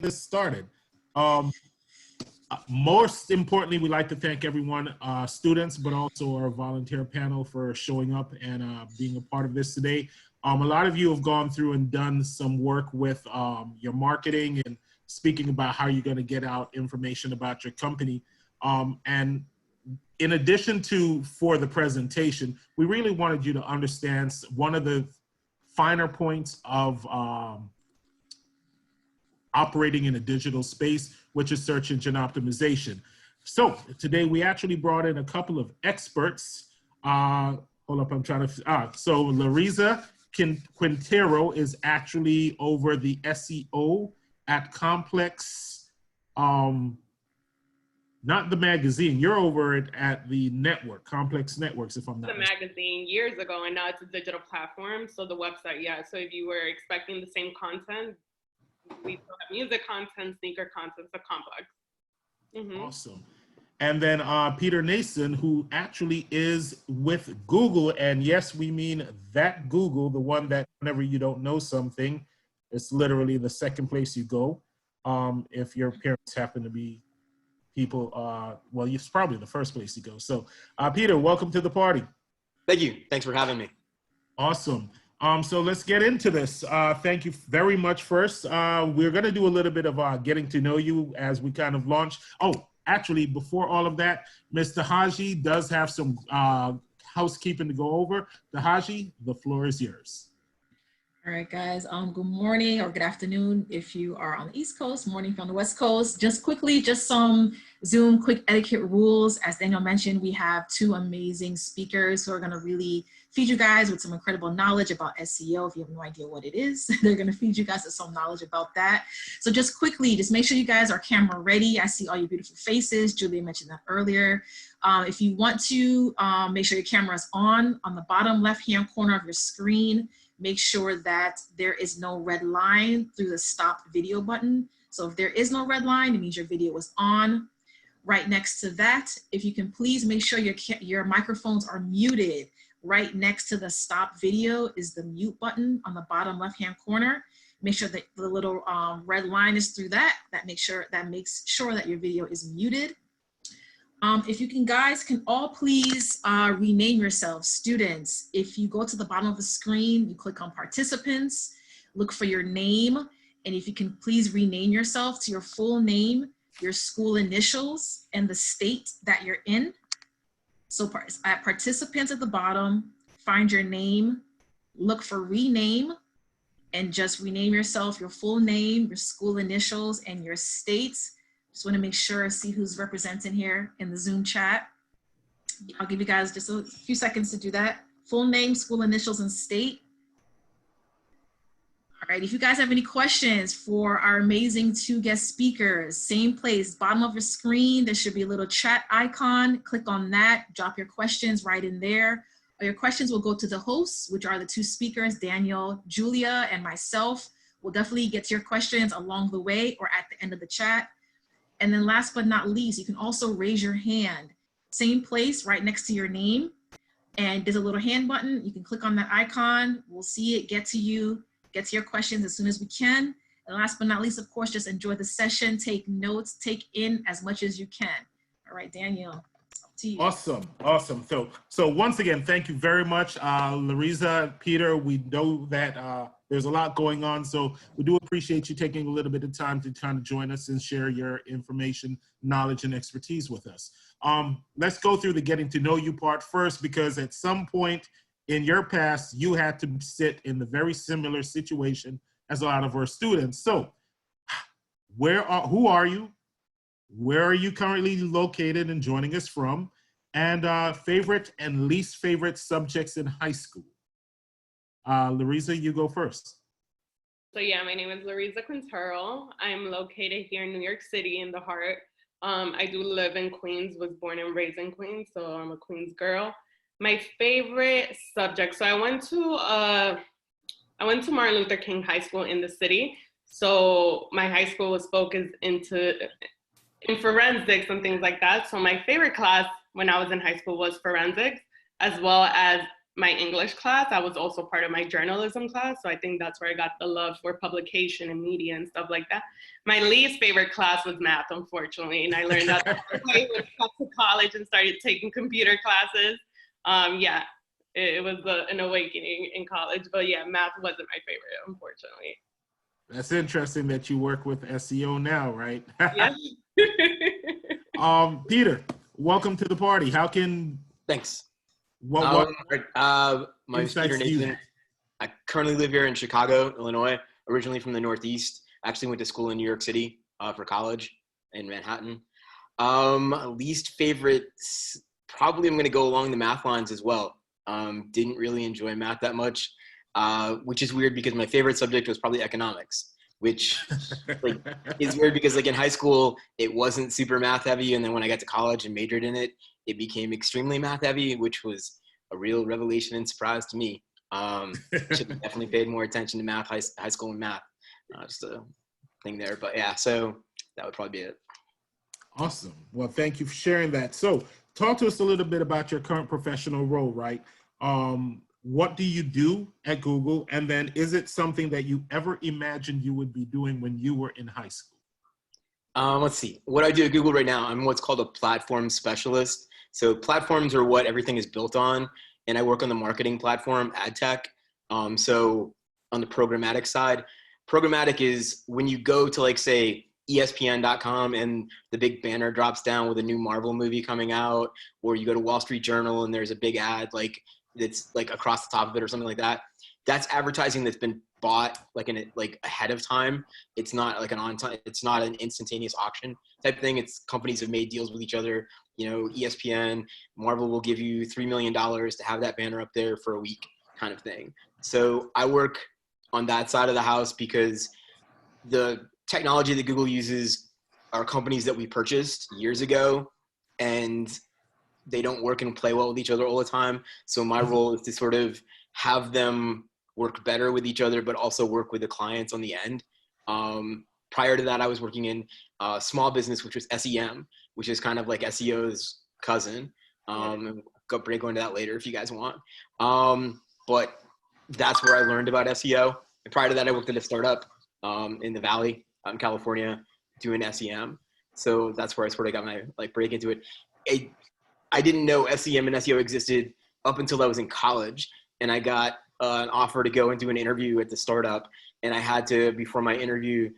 this started. Most importantly, we'd like to thank everyone, students, but also our volunteer panel for showing up and being a part of this today. A lot of you have gone through and done some work with your marketing and speaking about how you're going to get out information about your company. And in addition to for the presentation, we really wanted you to understand one of the finer points of operating in a digital space, which is search engine optimization. So today we actually brought in a couple of experts. Hold up, I'm trying to, so Lariza Quintero is actually over the SEO at Complex, not the magazine, you're over it at the network, Complex Networks, if I'm not mistaken. The magazine years ago, and now it's a digital platform. So the website, yeah. So if you were expecting the same content, we still have music content, sneaker content, so Complex. Awesome. And then Peter Nason, who actually is with Google, and yes, we mean that Google, the one that whenever you don't know something, it's literally the second place you go. If your parents happen to be people, well, it's probably the first place you go. So Peter, welcome to the party. Thank you. Thanks for having me. Awesome. So let's get into this. Thank you very much. First, we're going to do a little bit of getting to know you as we kind of launch. Oh, actually, before all of that, Mr. Haji does have some housekeeping to go over. Haji, the floor is yours. All right, guys, good morning or good afternoon if you are on the East Coast, morning if you're on the West Coast. Just quickly, just some Zoom quick etiquette rules. As Daniel mentioned, we have two amazing speakers who are going to really feed you guys with some incredible knowledge about SEO. If you have no idea what it is, they're going to feed you guys with some knowledge about that. So just quickly, just make sure you guys are camera ready. I see all your beautiful faces. Julia mentioned that earlier. If you want to, make sure your camera is on the bottom left-hand corner of your screen. Make sure that there is no red line through the stop video button. So if there is no red line, it means your video is on. Right next to that, if you can please make sure your microphones are muted. Right next to the stop video is the mute button on the bottom left-hand corner. Make sure that the little red line is through that. That makes sure that your video is muted. If you can, guys, can all please rename yourselves. Students, if you go to the bottom of the screen, you click on participants, look for your name, and if you can please rename yourself to your full name, your school initials, and the state that you're in. So at participants at the bottom, find your name, look for rename, and just rename yourself, your full name, your school initials, and your states. Just want to make sure, see who's representing here in the Zoom chat. I'll give you guys just a few seconds to do that. Full name, school initials, and state. All right, if you guys have any questions for our amazing two guest speakers, same place, bottom of your screen, there should be a little chat icon. Click on that, drop your questions right in there. Your questions will go to the hosts, which are the two speakers, Daniel, Julia, and myself. We'll definitely get to your questions along the way or at the end of the chat. And then last but not least, you can also raise your hand. Same place, right next to your name. And there's a little hand button. You can click on that icon. We'll see it, get to you, get to your questions as soon as we can. And last but not least, of course, just enjoy the session, take notes, take in as much as you can. All right, Daniel, it's up to you. Awesome, awesome. So once again, thank you very much, Lariza, Peter. We know that there's a lot going on, so we do appreciate you taking a little bit of time to kind of join us and share your information, knowledge, and expertise with us. Let's go through the getting to know you part first, because at some point in your past, you had to sit in the very similar situation as a lot of our students. So who are you? Where are you currently located and joining us from? And favorite and least favorite subjects in high school? Lariza, you go first. So yeah, my name is Lariza Quintero. I'm located here in New York City in the heart. I do live in Queens, was born and raised in Queens, so I'm a Queens girl. My favorite subject, so I went to Martin Luther King High School in the city. So my high school was focused in forensics and things like that. So my favorite class when I was in high school was forensics, as well as my English class, I was also part of my journalism class. So I think that's where I got the love for publication and media and stuff like that. My least favorite class was math, unfortunately. And I learned that when I got to college and started taking computer classes. Yeah, it was an awakening in college. But yeah, math wasn't my favorite, unfortunately. That's interesting that you work with SEO now, right? Yeah. Peter, welcome to the party. How can Thanks. what My name's Peter insights do you Nason. I currently live here in Chicago, Illinois, originally from the Northeast. Actually went to school in New York City for college in Manhattan. Least favorite, probably I'm going to go along the math lines as well. Didn't really enjoy math that much, which is weird because my favorite subject was probably economics, which like is weird because like in high school it wasn't super math heavy, and then when I got to college and majored in it, it became extremely math heavy, which was a real revelation and surprise to me. Should have definitely paid more attention to math, high school and math. Just a thing there, but yeah, so that would probably be it. Awesome. Well, thank you for sharing that. So talk to us a little bit about your current professional role, right? What do you do at Google? And then is it something that you ever imagined you would be doing when you were in high school? Let's see. What I do at Google right now, I'm what's called a platform specialist. So platforms are what everything is built on. And I work on the marketing platform, ad tech. So on the programmatic side, programmatic is when you go to like say ESPN.com and the big banner drops down with a new Marvel movie coming out, or you go to Wall Street Journal and there's a big ad like that's like across the top of it or something like that. That's advertising that's been bought like ahead of time. It's not like it's not an instantaneous auction type thing. It's companies have made deals with each other. You know, ESPN, Marvel will give you $3 million to have that banner up there for a week kind of thing. So I work on that side of the house because the technology that Google uses are companies that we purchased years ago, and they don't work and play well with each other all the time. So my role is to sort of have them work better with each other, but also work with the clients on the end. Prior to that, I was working in small business, which was SEM, which is kind of like SEO's cousin. Go into that later if you guys want. But that's where I learned about SEO. And prior to that, I worked at a startup in the Valley, out in California, doing SEM. So that's where I sort of got my break into it. I didn't know SEM and SEO existed up until I was in college, and I got an offer to go and do an interview at the startup, and I had to, before my interview,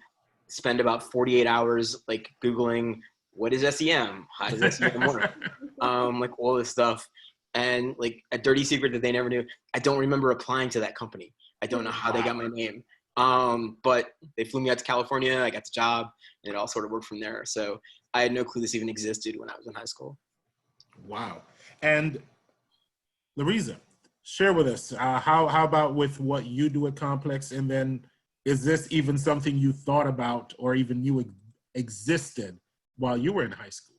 spend about 48 hours like Googling what is SEM, how does SEM work, like all this stuff, and like a dirty secret that they never knew. I don't remember applying to that company. I don't know how they got my name, but they flew me out to California. I got the job, and it all sort of worked from there. So I had no clue this even existed when I was in high school. Wow. And Lariza, share with us, how about with what you do at Complex, and then is this even something you thought about or even you existed while you were in high school?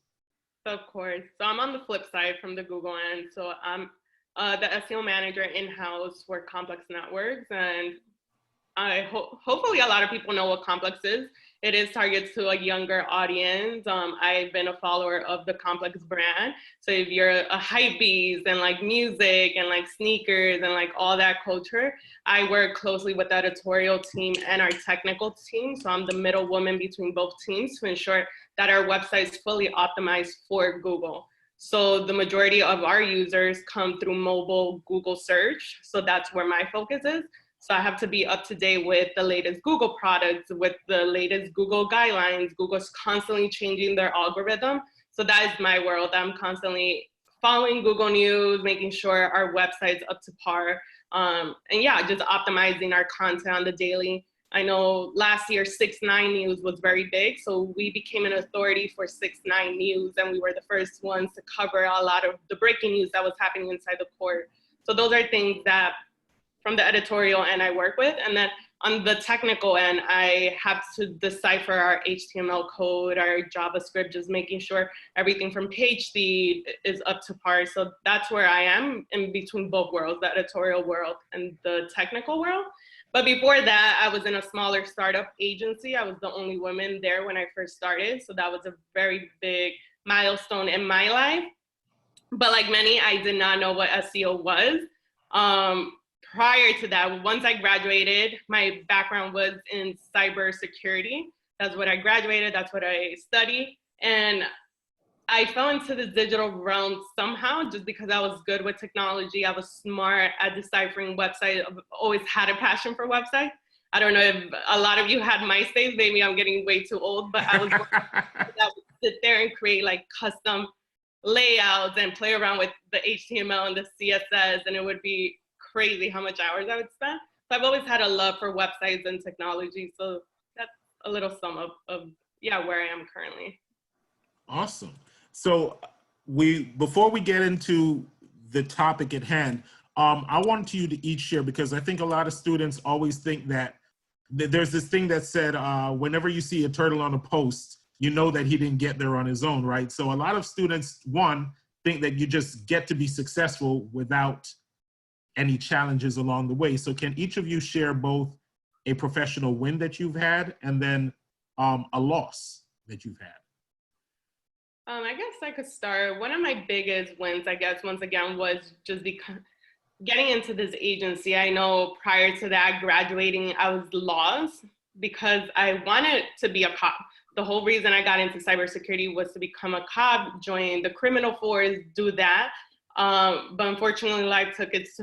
Of course. So I'm on the flip side from the Google end. So I'm the SEO manager in-house for Complex Networks, and hopefully a lot of people know what Complex is. It is targeted to a younger audience. I've been a follower of the Complex brand. So if you're a hypebeast and like music and like sneakers and like all that culture, I work closely with the editorial team and our technical team. So I'm the middle woman between both teams to ensure that our website is fully optimized for Google. So the majority of our users come through mobile Google search. So that's where my focus is. So I have to be up to date with the latest Google products, with the latest Google guidelines. Google's constantly changing their algorithm. So that is my world. I'm constantly following Google News, making sure our website's up to par. And yeah, just optimizing our content on the daily. I know last year 6ix9ine News was very big. So we became an authority for 6ix9ine News, and we were the first ones to cover a lot of the breaking news that was happening inside the court. So those are things that from the editorial end I work with. And then on the technical end, I have to decipher our HTML code, our JavaScript, just making sure everything from page speed is up to par. So that's where I am in between both worlds, the editorial world and the technical world. But before that, I was in a smaller startup agency. I was the only woman there when I first started. So that was a very big milestone in my life. But like many, I did not know what SEO was. Prior to that, once I graduated, my background was in cybersecurity. That's what I graduated, that's what I studied. And I fell into the digital realm somehow just because I was good with technology. I was smart at deciphering websites. I've always had a passion for websites. I don't know if a lot of you had MySpace, maybe I'm getting way too old, but I was one that would sit there and create like custom layouts and play around with the HTML and the CSS, and it would be crazy how much hours I would spend. So I've always had a love for websites and technology. So that's a little sum of yeah, where I am currently. Awesome. So before we get into the topic at hand, I want you to each share, because I think a lot of students always think that there's this thing that said, whenever you see a turtle on a post, you know that he didn't get there on his own, right? So a lot of students, one, think that you just get to be successful without any challenges along the way. So can each of you share both a professional win that you've had and then a loss that you've had? I guess I could start. One of my biggest wins, I guess, once again, was just getting into this agency. I know prior to that, graduating, I was lost because I wanted to be a cop. The whole reason I got into cybersecurity was to become a cop, join the criminal force, do that. But unfortunately, life took it's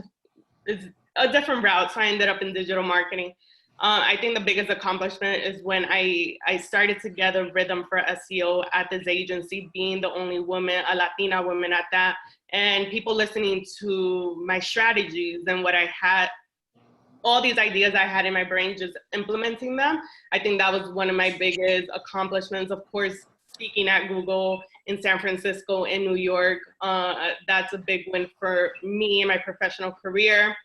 a different route, so I ended up in digital marketing. I think the biggest accomplishment is when I started to get a rhythm for SEO at this agency, being the only woman, a Latina woman at that, and people listening to my strategies and what I had, all these ideas I had in my brain, just implementing them. I think that was one of my biggest accomplishments. Of course, speaking at Google in San Francisco, in New York, that's a big win for me in my professional career.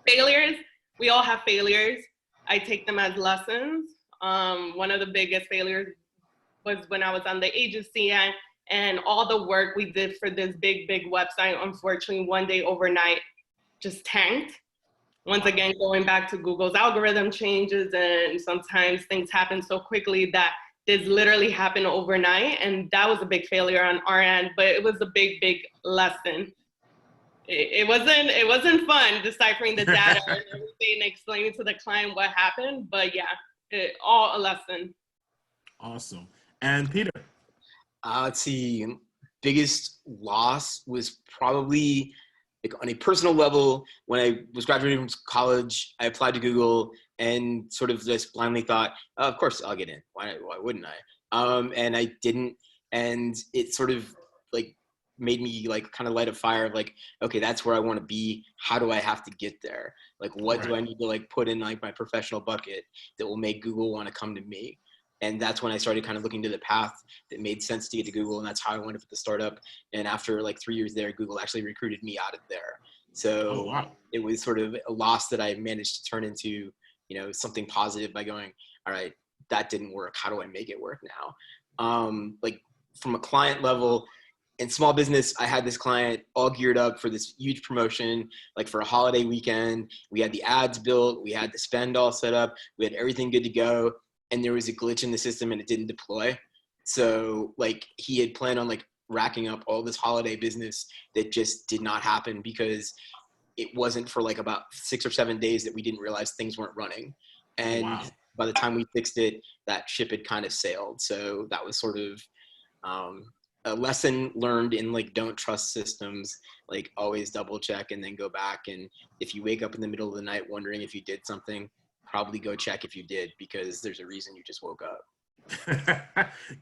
Failures, we all have failures. I take them as lessons. One of the biggest failures was when I was on the agency and all the work we did for this big website, unfortunately, one day overnight just tanked. Once again, going back to Google's algorithm changes, and sometimes things happen so quickly that this literally happened overnight. And that was a big failure on our end, but it was a big lesson. It wasn't fun deciphering the data and everything and explaining to the client what happened, but yeah, all a lesson. Awesome. And Peter? Let's see, biggest loss was probably like on a personal level. When I was graduating from college, I applied to Google and sort of just blindly thought, oh, of course I'll get in. Why wouldn't I? And I didn't, and it sort of like made me like kind of light a fire of like, okay, that's where I want to be. How do I have to get there? Like, what do I need to like put in like my professional bucket that will make Google want to come to me? And that's when I started kind of looking to the path that made sense to get to Google. And that's how I went for the startup. And after like 3 years there, Google actually recruited me out of there. So It was sort of a loss that I managed to turn into, you know, something positive by going, all right, that didn't work. How do I make it work now? Like from a client level, in small business, I had this client all geared up for this huge promotion, like for a holiday weekend. We had the ads built, we had the spend all set up, we had everything good to go, and there was a glitch in the system and it didn't deploy. So like he had planned on like racking up all this holiday business that just did not happen because it wasn't for like about 6 or 7 days that we didn't realize things weren't running. And by the time we fixed it, that ship had kind of sailed. So that was sort of a lesson learned in like, don't trust systems, like always double check and then go back. And if you wake up in the middle of the night wondering if you did something, probably go check if you did, because there's a reason you just woke up.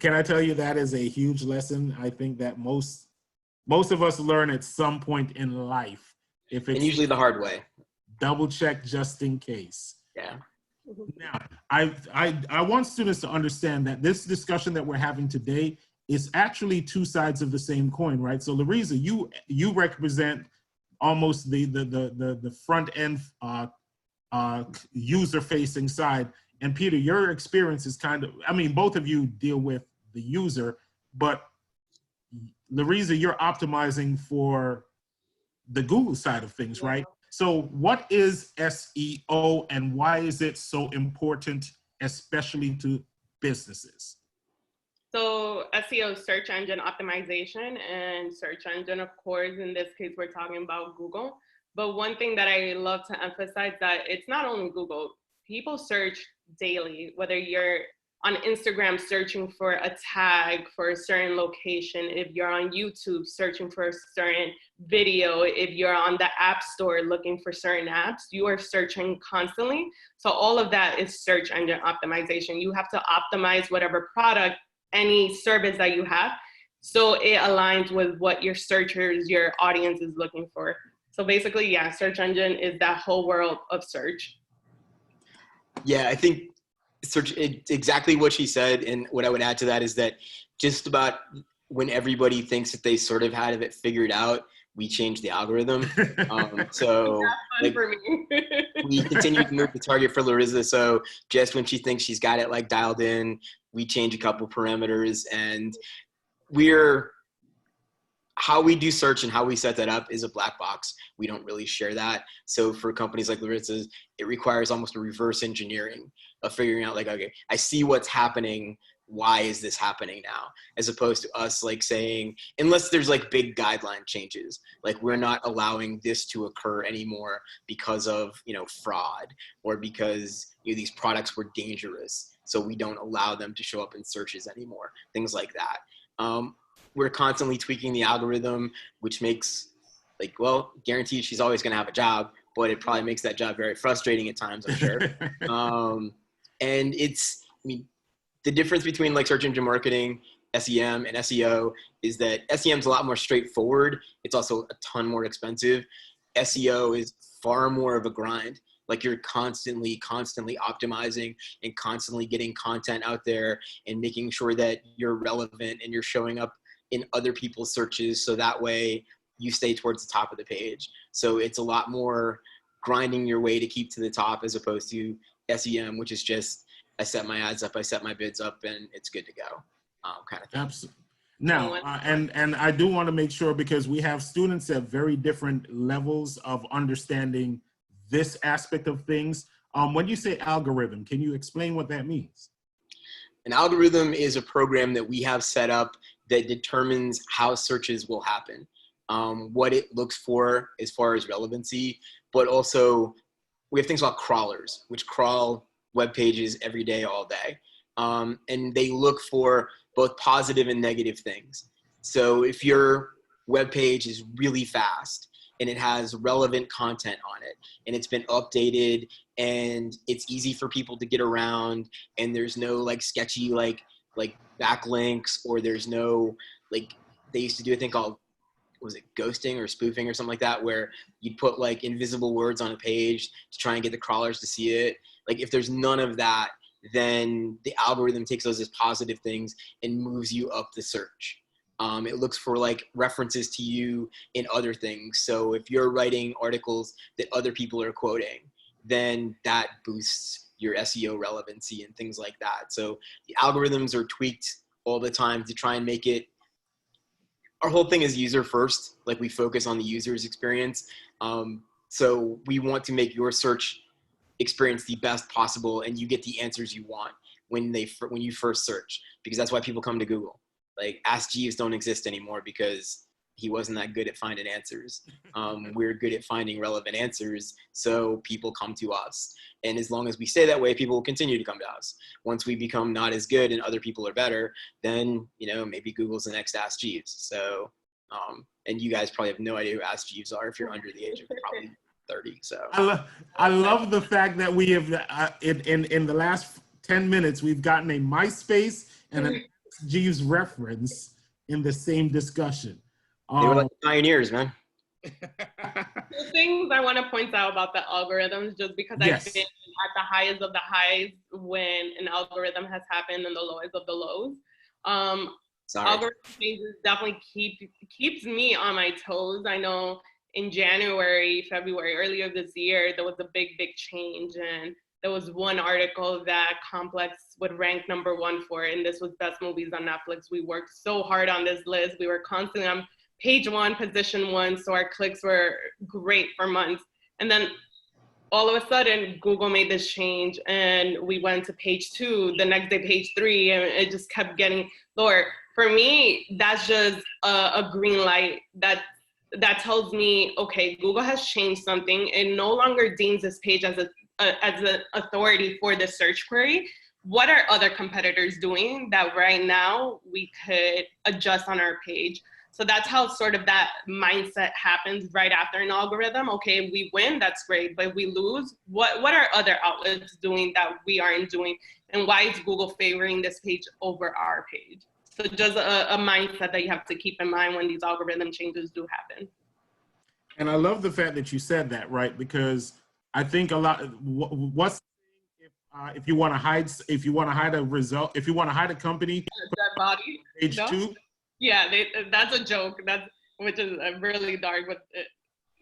Can I tell you that is a huge lesson? I think that most of us learn at some point in life. If it's, and usually the hard way. Double check just in case. Yeah. Now, I want students to understand that this discussion that we're having today is actually two sides of the same coin, right? So Lariza, you represent almost the front end user-facing side, and Peter, your experience is kind of, I mean, both of you deal with the user, but Lariza, you're optimizing for the Google side of things, right? So what is SEO and why is it so important, especially to businesses? So SEO is search engine optimization, and search engine, of course, in this case, we're talking about Google. But one thing that I love to emphasize that it's not only Google. People search daily, whether you're on Instagram searching for a tag for a certain location, if you're on YouTube searching for a certain video, if you're on the App Store looking for certain apps, you are searching constantly. So all of that is search engine optimization. You have to optimize whatever product, any service that you have, so it aligns with what your searchers, your audience is looking for. So basically, yeah, search engine is that whole world of search. Yeah, I think search, exactly what she said. And what I would add to that is that just about when everybody thinks that they sort of had it figured out, we change the algorithm. So like, for me. we continue to move the target for Lariza. So just when she thinks she's got it like dialed in, we change a couple parameters, and how we do search and how we set that up is a black box. We don't really share that. So for companies like Lariza's, it requires almost a reverse engineering of figuring out like, okay, I see what's happening. Why is this happening now? As opposed to us like saying, unless there's like big guideline changes, like we're not allowing this to occur anymore because of, fraud, or because these products were dangerous. So we don't allow them to show up in searches anymore, things like that. We're constantly tweaking the algorithm, which makes guaranteed she's always going to have a job, but it probably makes that job very frustrating at times, I'm sure. And the difference between like search engine marketing, SEM, and SEO is that SEM is a lot more straightforward. It's also a ton more expensive. SEO is far more of a grind. Like you're constantly optimizing and constantly getting content out there and making sure that you're relevant and you're showing up in other people's searches, so that way you stay towards the top of the page. So it's a lot more grinding your way to keep to the top, as opposed to SEM, which is just, I set my ads up, I set my bids up, and it's good to go, kind of thing. Absolutely. Now, and I do want to make sure, because we have students at very different levels of understanding this aspect of things. When you say algorithm, can you explain what that means? An algorithm is a program that we have set up that determines how searches will happen, what it looks for as far as relevancy, but also we have things like crawlers, which crawl web pages every day, all day. And they look for both positive and negative things. So if your web page is really fast and it has relevant content on it and it's been updated and it's easy for people to get around, and there's no like sketchy like backlinks, or there's no, like, they used to do a thing called, was it ghosting or spoofing or something like that, where you'd put like invisible words on a page to try and get the crawlers to see it. Like if there's none of that, then the algorithm takes those as positive things and moves you up the search. It looks for like references to you in other things. So if you're writing articles that other people are quoting, then that boosts your SEO relevancy and things like that. So the algorithms are tweaked all the time to try and make it, our whole thing is user first. Like we focus on the user's experience. So we want to make your search experience the best possible, and you get the answers you want when you first search, because that's why people come to Google. Like Ask Jeeves don't exist anymore because he wasn't that good at finding answers. We're good at finding relevant answers, so people come to us. And as long as we stay that way, people will continue to come to us. Once we become not as good and other people are better, then, maybe Google's the next Ask Jeeves. So, and you guys probably have no idea who Ask Jeeves are if you're under the age of probably 30. So I love the fact that we have, in the last 10 minutes, we've gotten a MySpace and an Ask Jeeves reference in the same discussion. They were like pioneers, man. The things I want to point out about the algorithms, just because Yes. I've been at the highest of the highs when an algorithm has happened and the lowest of the lows. Algorithm changes definitely keeps me on my toes. I know in January, February, earlier this year, there was a big change, and there was one article that Complex would rank #1 for, and this was best movies on Netflix. We worked so hard on this list. We were constantly on page 1, position 1, so our clicks were great for months. And then all of a sudden, Google made this change, and we went to page 2, the next day page 3, and it just kept getting lower. For me, that's just a green light that that tells me, okay, Google has changed something. It no longer deems this page as an authority for the search query. What are other competitors doing that right now we could adjust on our page? So that's how sort of that mindset happens right after an algorithm. Okay, we win, that's great, but we lose. What are other outlets doing that we aren't doing? And why is Google favoring this page over our page? So just a mindset that you have to keep in mind when these algorithm changes do happen. And I love the fact that you said that, right? Because I think a lot, if you want to hide a result, if you want to hide a company, that body, page 2. Yeah, that's a joke. Which is really dark, but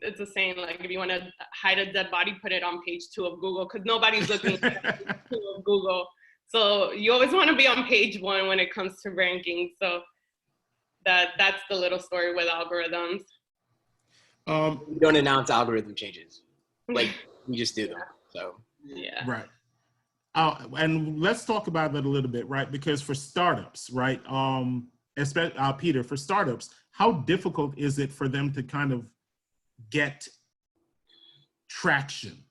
it's a saying, like, if you want to hide a dead body, put it on page 2 of Google, because nobody's looking at page 2 of Google. So you always want to be on page 1 when it comes to ranking. So that's the little story with algorithms. We don't announce algorithm changes. Like, we just do them. So yeah. Right. And let's talk about that a little bit, right? Because for startups, right, especially Peter, for startups, how difficult is it for them to kind of get traction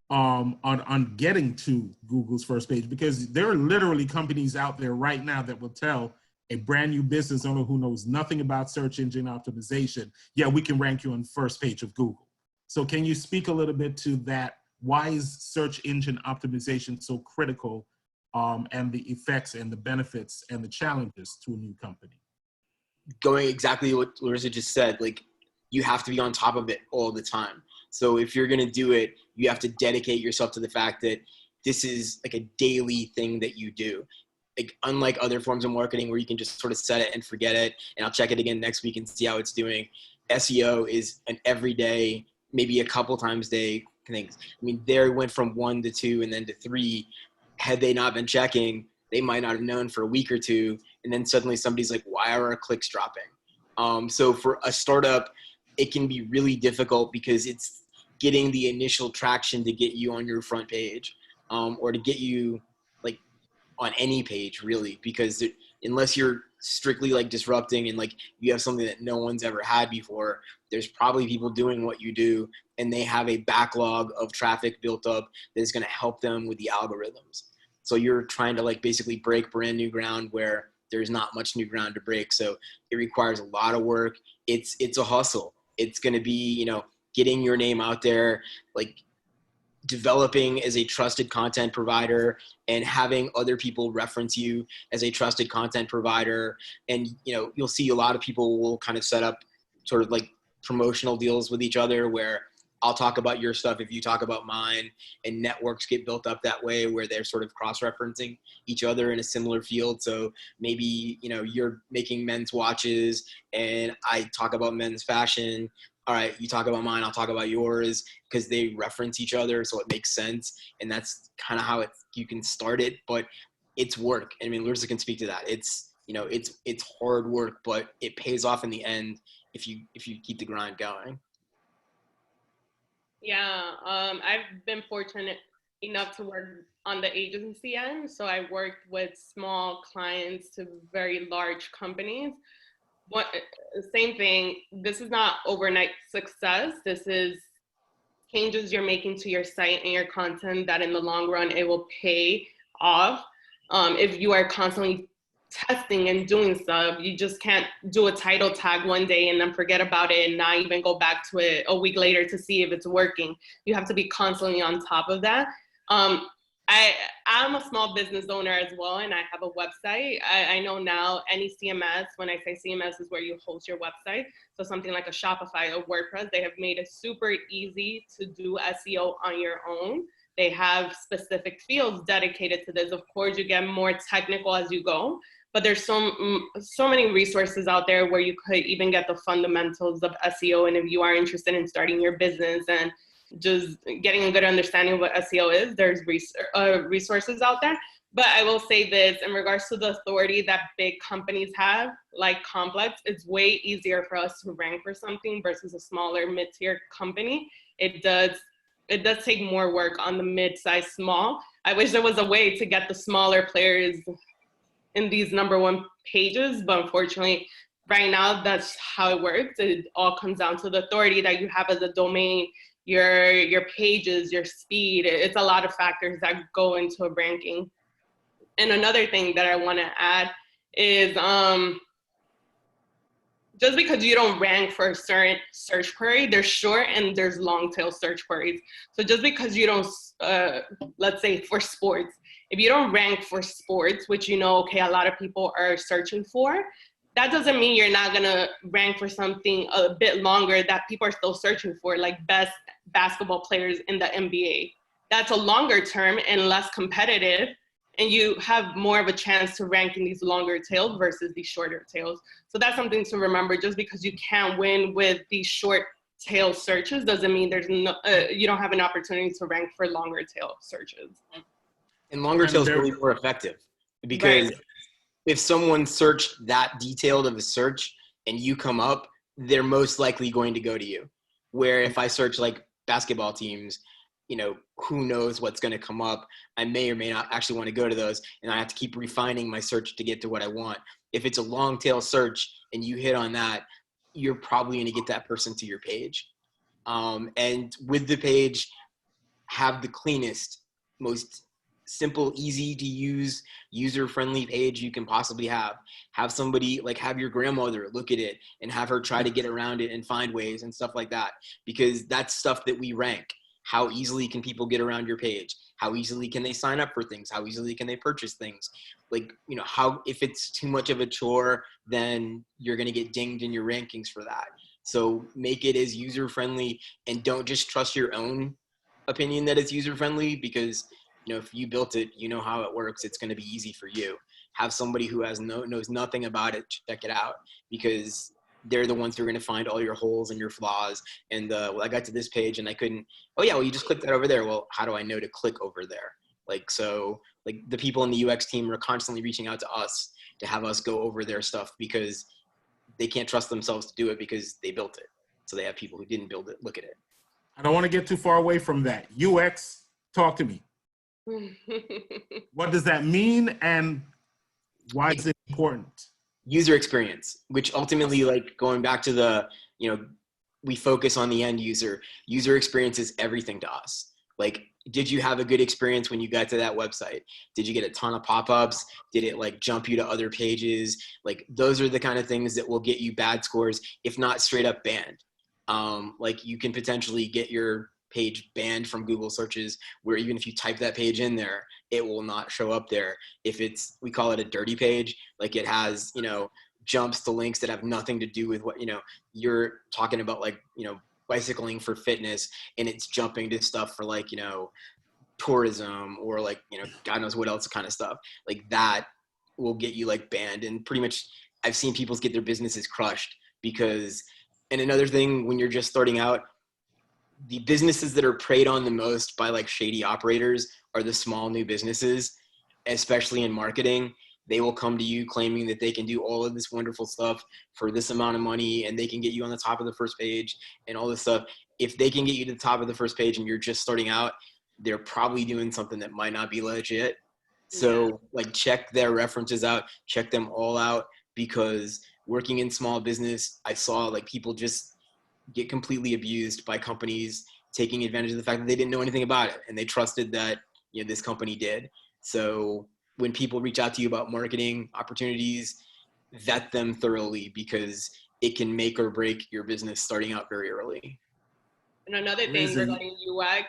on getting to Google's first page? Because there are literally companies out there right now that will tell a brand new business owner who knows nothing about search engine optimization, yeah, we can rank you on first page of Google. So can you speak a little bit to that? Why is search engine optimization so critical, and the effects and the benefits and the challenges to a new company? Going exactly what Lariza just said, like, you have to be on top of it all the time. So if you're going to do it, you have to dedicate yourself to the fact that this is like a daily thing that you do. Like, unlike other forms of marketing where you can just sort of set it and forget it, and I'll check it again next week and see how it's doing. SEO is an everyday, maybe a couple times a day things. I mean, they went from 1 to 2 and then to 3. Had they not been checking, they might not have known for a week or 2. And then suddenly somebody's like, why are our clicks dropping? So for a startup, it can be really difficult because it's getting the initial traction to get you on your front page, or to get you like on any page really, because unless you're strictly like disrupting and like you have something that no one's ever had before, there's probably people doing what you do and they have a backlog of traffic built up that is going to help them with the algorithms. So you're trying to like basically break brand new ground where there's not much new ground to break. So it requires a lot of work. It's a hustle. It's going to be, you know, getting your name out there, like developing as a trusted content provider and having other people reference you as a trusted content provider. And, you know, you'll see a lot of people will kind of set up sort of like promotional deals with each other where I'll talk about your stuff if you talk about mine, and networks get built up that way where they're sort of cross-referencing each other in a similar field. So maybe, you know, you're making men's watches and I talk about men's fashion. All right, you talk about mine, I'll talk about yours, because they reference each other, so it makes sense. And that's kind of how you can start it, but it's work. I mean, Lariza can speak to that. It's, you know, it's hard work, but it pays off in the end if you keep the grind going. Yeah, I've been fortunate enough to work on the agency end. So I worked with small clients to very large companies. Same thing, this is not overnight success. This is changes you're making to your site and your content that in the long run, it will pay off. If you are constantly testing and doing stuff, you just can't do a title tag one day and then forget about it and not even go back to it a week later to see if it's working. You have to be constantly on top of that. I'm a small business owner as well, and I have a website. I know now any CMS, when I say CMS, is where you host your website. So something like a Shopify or WordPress, they have made it super easy to do SEO on your own. They have specific fields dedicated to this. Of course, you get more technical as you go, but there's so many resources out there where you could even get the fundamentals of SEO. And if you are interested in starting your business and just getting a good understanding of what SEO is, there's resources out there. But I will say this, in regards to the authority that big companies have, like Complex, it's way easier for us to rank for something versus a smaller mid-tier company. It does take more work on the mid-size small. I wish there was a way to get the smaller players in these #1 pages, but unfortunately, right now, that's how it works. It all comes down to the authority that you have as a domain, your pages, your speed. It's a lot of factors that go into a ranking. And another thing that I want to add is just because you don't rank for a certain search query, there's short and there's long tail search queries. So just because you don't, let's say for sports, if you don't rank for sports, which okay, a lot of people are searching for, that doesn't mean you're not gonna rank for something a bit longer that people are still searching for, like best basketball players in the NBA. That's a longer term and less competitive, and you have more of a chance to rank in these longer tails versus these shorter tails. So that's something to remember. Just because you can't win with these short tail searches doesn't mean there's no, you don't have an opportunity to rank for longer tail searches. And longer tails are really more effective because if someone searched that detailed of a search and you come up, they're most likely going to go to you. Where if I search like basketball teams, who knows what's going to come up. I may or may not actually want to go to those, and I have to keep refining my search to get to what I want. If it's a long tail search and you hit on that, you're probably going to get that person to your page. And with the page, have the cleanest, most simple, easy to use, user-friendly page you can possibly have. Have somebody, like have your grandmother look at it and have her try to get around it and find ways and stuff like that, because that's stuff that we rank. How easily can people get around your page? How easily can they sign up for things? How easily can they purchase things? Like, how, if it's too much of a chore, then you're going to get dinged in your rankings for that. So make it as user-friendly, and don't just trust your own opinion that it's user-friendly, because, if you built it, how it works, it's going to be easy for you. Have somebody who knows nothing about it check it out, because they're the ones who are going to find all your holes and your flaws. And well, I got to this page and I couldn't, oh yeah, well, you just clicked that over there. Well, how do I know to click over there? So the people in the UX team are constantly reaching out to us to have us go over their stuff, because they can't trust themselves to do it because they built it. So they have people who didn't build it look at it. I don't want to get too far away from that. UX, talk to me. What does that mean, and why is it important? User experience, which ultimately, going back to the, we focus on the end user. User experience is everything to us. Did you have a good experience when you got to that website? Did you get a ton of pop-ups? Did it jump you to other pages? Those are the kind of things that will get you bad scores, if not straight up banned. You can potentially get your page banned from Google searches, where even if you type that page in there, it will not show up there. If it's, we call it a dirty page, it has, jumps to links that have nothing to do with what, you're talking about, bicycling for fitness, and it's jumping to stuff for tourism or God knows what else kind of stuff. That will get you banned. And pretty much I've seen people get their businesses crushed because, and another thing, when you're just starting out, the businesses that are preyed on the most by shady operators are the small new businesses, especially in marketing. They will come to you claiming that they can do all of this wonderful stuff for this amount of money, and they can get you on the top of the first page and all this stuff. If they can get you to the top of the first page and you're just starting out, they're probably doing something that might not be legit. So check their references out, check them all out, because working in small business, I saw people just get completely abused by companies taking advantage of the fact that they didn't know anything about it, and they trusted that this company did. So when people reach out to you about marketing opportunities, vet them thoroughly, because it can make or break your business starting out very early. And another thing regarding UX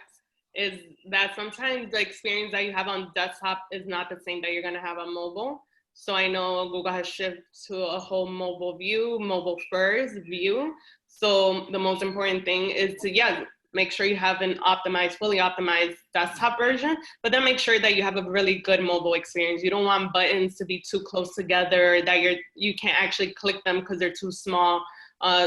is that sometimes the experience that you have on desktop is not the same that you're going to have on mobile. So I know Google has shifted to a whole mobile view, mobile first view. So the most important thing is to, make sure you have an optimized, fully optimized desktop version, but then make sure that you have a really good mobile experience. You don't want buttons to be too close together, that you can't actually click them because they're too small.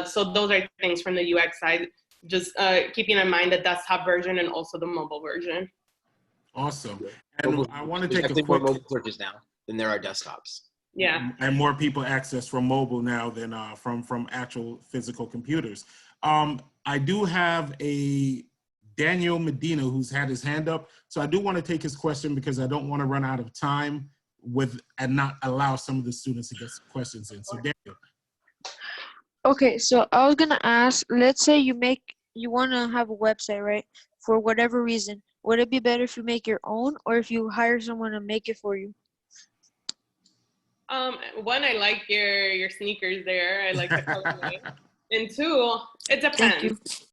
So those are things from the UX side, just keeping in mind the desktop version and also the mobile version. Awesome. And I want to take a quick... more mobile searches now than there are desktops. Yeah. And more people access from mobile now than from actual physical computers. I do have a Daniel Medina who's had his hand up. So I do want to take his question, because I don't want to run out of time and not allow some of the students to get some questions in. So Daniel. Okay, so I was gonna ask, let's say you wanna have a website, right? For whatever reason, would it be better if you make your own or if you hire someone to make it for you? One, I like your sneakers there. I like the colorway. And two, it Thank depends. you.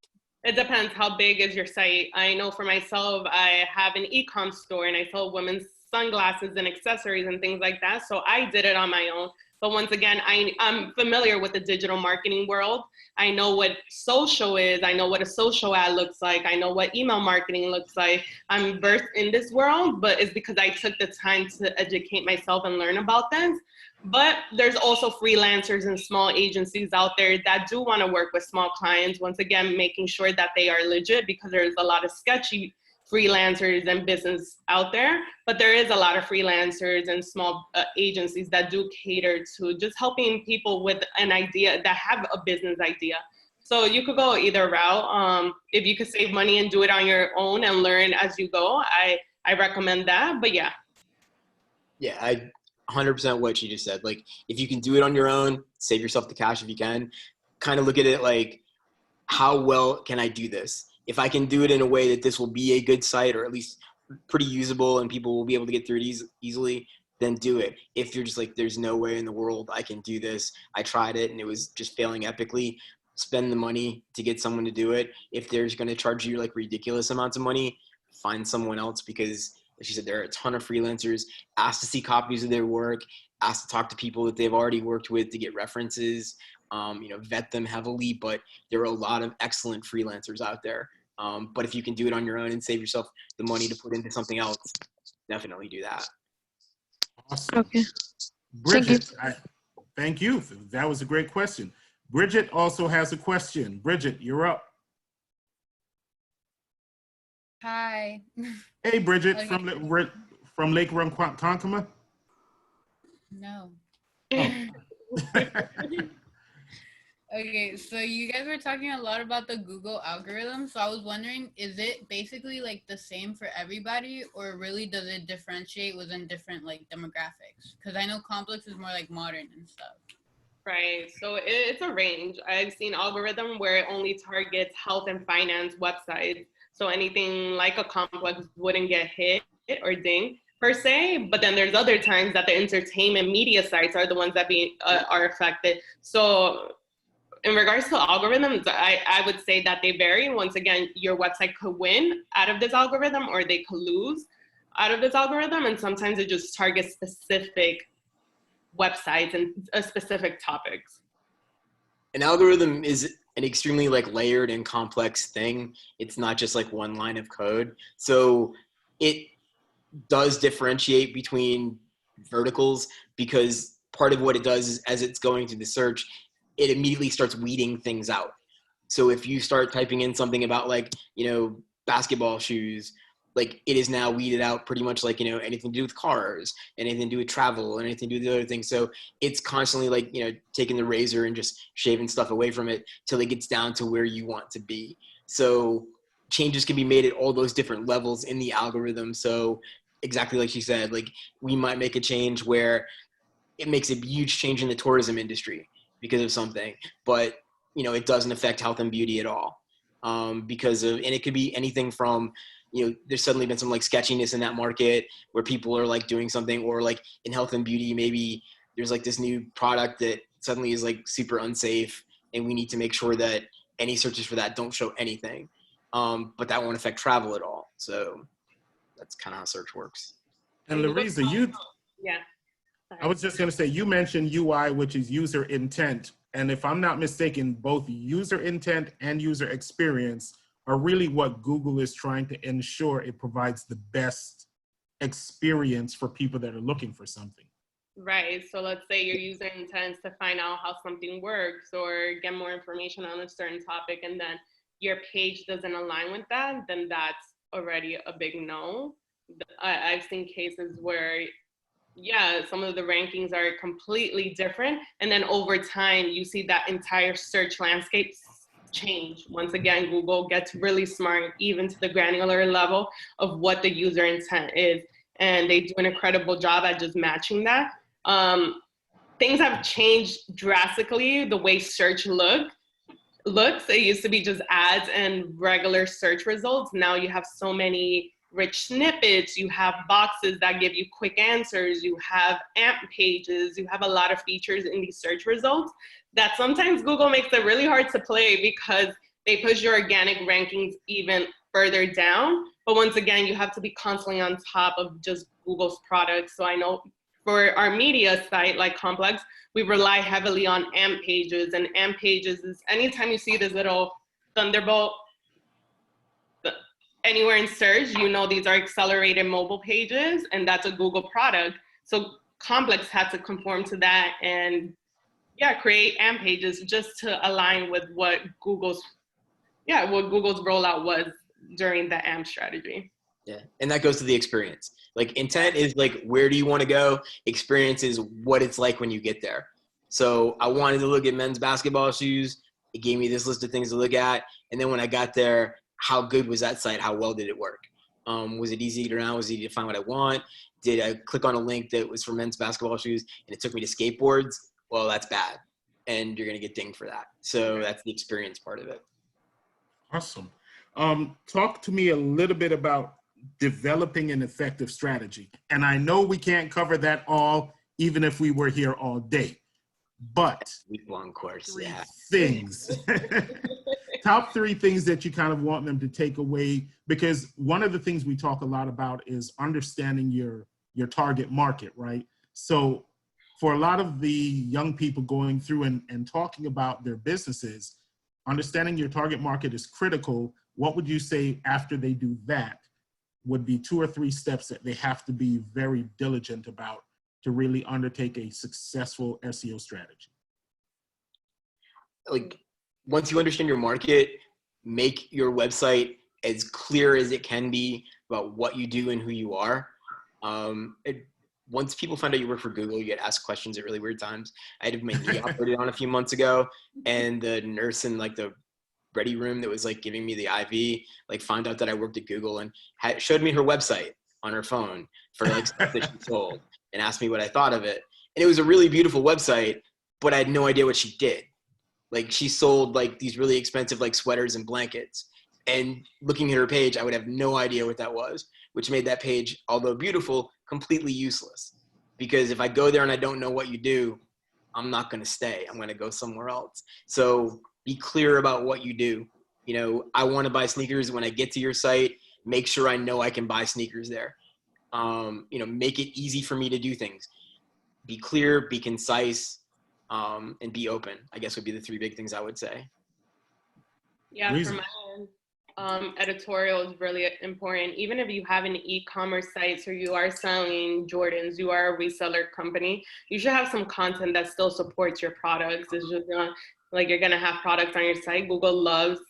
It depends how big is your site. I know for myself, I have an e-com store and I sell women's sunglasses and accessories and things like that. So I did it on my own. But once again, I'm familiar with the digital marketing world. I know what social is. I know what a social ad looks like. I know what email marketing looks like. I'm versed in this world, but it's because I took the time to educate myself and learn about things. But there's also freelancers and small agencies out there that do want to work with small clients. Once again, making sure that they are legit, because there's a lot of sketchy freelancers and business out there. But there is a lot of freelancers and small agencies that do cater to just helping people with an idea, that have a business idea. So you could go either route. If you could save money and do it on your own and learn as you go, I recommend that. But yeah. Yeah, I 100% what you just said. Like, if you can do it on your own, save yourself the cash if you can. Kind of look at it like, how well can I do this? If I can do it in a way that this will be a good site, or at least pretty usable and people will be able to get through it easily, then do it. If you're just like, there's no way in the world I can do this, I tried it and it was just failing epically, spend the money to get someone to do it. If there's going to charge you like ridiculous amounts of money, find someone else, because as she said, there are a ton of freelancers. Ask to see copies of their work, ask to talk to people that they've already worked with to get references, vet them heavily. But there are a lot of excellent freelancers out there. But if you can do it on your own and save yourself the money to put into something else, definitely do that. Awesome. Okay. Bridget, thank you. That was a great question. Bridget also has a question. Bridget, you're up. Hi. Hey, Bridget, Okay. from Lake Ronkonkoma? No. Oh. Okay, so you guys were talking a lot about the Google algorithm. So I was wondering, is it basically like the same for everybody, or really does it differentiate within different like demographics? Because I know complex is more like modern and stuff. Right. So it's a range. I've seen algorithm where it only targets health and finance websites. So anything like a complex wouldn't get hit or ding per se. But then there's other times that the entertainment media sites are the ones that are affected. So in regards to algorithms, I would say that they vary. Once again, your website could win out of this algorithm, or they could lose out of this algorithm. And sometimes it just targets specific websites and specific topics. An algorithm is an extremely like layered and complex thing. It's not just like one line of code. So it does differentiate between verticals, because part of what it does is, as it's going through the search, it immediately starts weeding things out. So if you start typing in something about like, basketball shoes, like it is now weeded out pretty much like, anything to do with cars, anything to do with travel, and anything to do with other things. So it's constantly like, taking the razor and just shaving stuff away from it till it gets down to where you want to be. So changes can be made at all those different levels in the algorithm. So exactly like she said, like we might make a change where it makes a huge change in the tourism industry because of something, but it doesn't affect health and beauty at all. And it could be anything from, there's suddenly been some like sketchiness in that market where people are like doing something, or like in health and beauty, maybe there's like this new product that suddenly is like super unsafe, and we need to make sure that any searches for that don't show anything. But that won't affect travel at all. So that's kind of how search works. And Lariza, Yeah. I was just going to say, you mentioned UI, which is user intent. And if I'm not mistaken, both user intent and user experience are really what Google is trying to ensure it provides the best experience for people that are looking for something. Right. So let's say your user intends to find out how something works or get more information on a certain topic, and then your page doesn't align with that, then that's already a big no. I've seen cases where some of the rankings are completely different. And then over time, you see that entire search landscape change. Once again, Google gets really smart, even to the granular level of what the user intent is. And they do an incredible job at just matching that. things have changed drastically the way search looks. It used to be just ads and regular search results. Now you have so many rich snippets, you have boxes that give you quick answers, you have AMP pages, you have a lot of features in these search results that sometimes Google makes it really hard to play because they push your organic rankings even further down. But once again, you have to be constantly on top of just Google's products. So I know for our media site like Complex, we rely heavily on AMP pages, and AMP pages is anytime you see this little thunderbolt anywhere in search, you know these are accelerated mobile pages, and that's a Google product. So Complex had to conform to that and create AMP pages just to align with what Google's rollout was during the AMP strategy. Yeah, and that goes to the experience. Like intent is like, where do you want to go? Experience is what it's like when you get there. So I wanted to look at men's basketball shoes. It gave me this list of things to look at. And then when I got there, how good was that site? How well did it work? Was it easy to get around? Was it easy to find what I want? Did I click on a link that was for men's basketball shoes and it took me to skateboards? Well, that's bad. And you're going to get dinged for that. So that's the experience part of it. Awesome. Talk to me a little bit about developing an effective strategy. And I know we can't cover that all, even if we were here all day, but week-long course, yeah. Things. Top 3 things that you kind of want them to take away, because one of the things we talk a lot about is understanding your target market, right? So for a lot of the young people going through and talking about their businesses, understanding your target market is critical. What would you say after they do that would be 2 or 3 steps that they have to be very diligent about to really undertake a successful SEO strategy? Like, once you understand your market, make your website as clear as it can be about what you do and who you are. Once people find out you work for Google, you get asked questions at really weird times. I had my knee operated on a few months ago, and the nurse in like the ready room that was like giving me the IV, like found out that I worked at Google and showed me her website on her phone for like stuff that she sold and asked me what I thought of it. And it was a really beautiful website, but I had no idea what she did. Like she sold like these really expensive like sweaters and blankets, and looking at her page, I would have no idea what that was, which made that page, although beautiful, completely useless. Because if I go there and I don't know what you do, I'm not going to stay. I'm going to go somewhere else. So be clear about what you do. You know, I want to buy sneakers. When I get to your site, make sure I know I can buy sneakers there. You know, make it easy for me to do things. Be clear, be concise, and be open, I guess would be the 3 big things I would say. Yeah, for my end, editorial is really important. Even if you have an e-commerce site, so you are selling Jordans, you are a reseller company, you should have some content that still supports your products. It's just not like you're gonna have products on your site. Google loves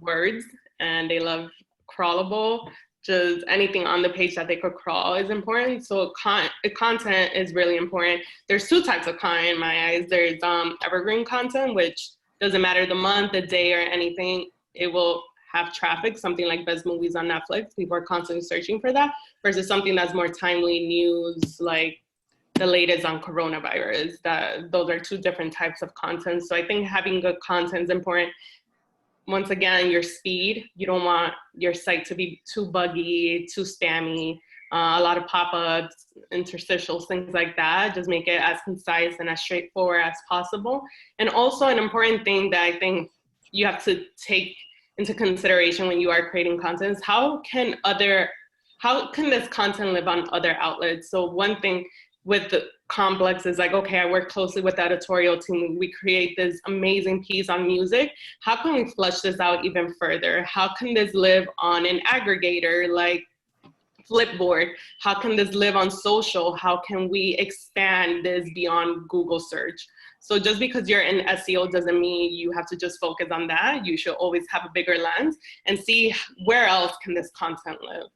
words and they love crawlable. Just anything on the page that they could crawl is important. So content is really important. There's 2 types of content in my eyes. There's evergreen content, which doesn't matter the month, the day, or anything, it will have traffic, something like best movies on Netflix. People are constantly searching for that, versus something that's more timely news, like the latest on coronavirus. Those are 2 different types of content. So I think having good content is important. Once again, your speed. You don't want your site to be too buggy, too spammy, a lot of pop-ups, interstitials, things like that. Just make it as concise and as straightforward as possible. And also an important thing that I think you have to take into consideration when you are creating content is how can this content live on other outlets? So one thing with the Complex is like, okay, I work closely with the editorial team. We create this amazing piece on music. How can we flesh this out even further? How can this live on an aggregator like Flipboard? How can this live on social? How can we expand this beyond Google search? So just because you're in SEO doesn't mean you have to just focus on that. You should always have a bigger lens and see where else can this content live.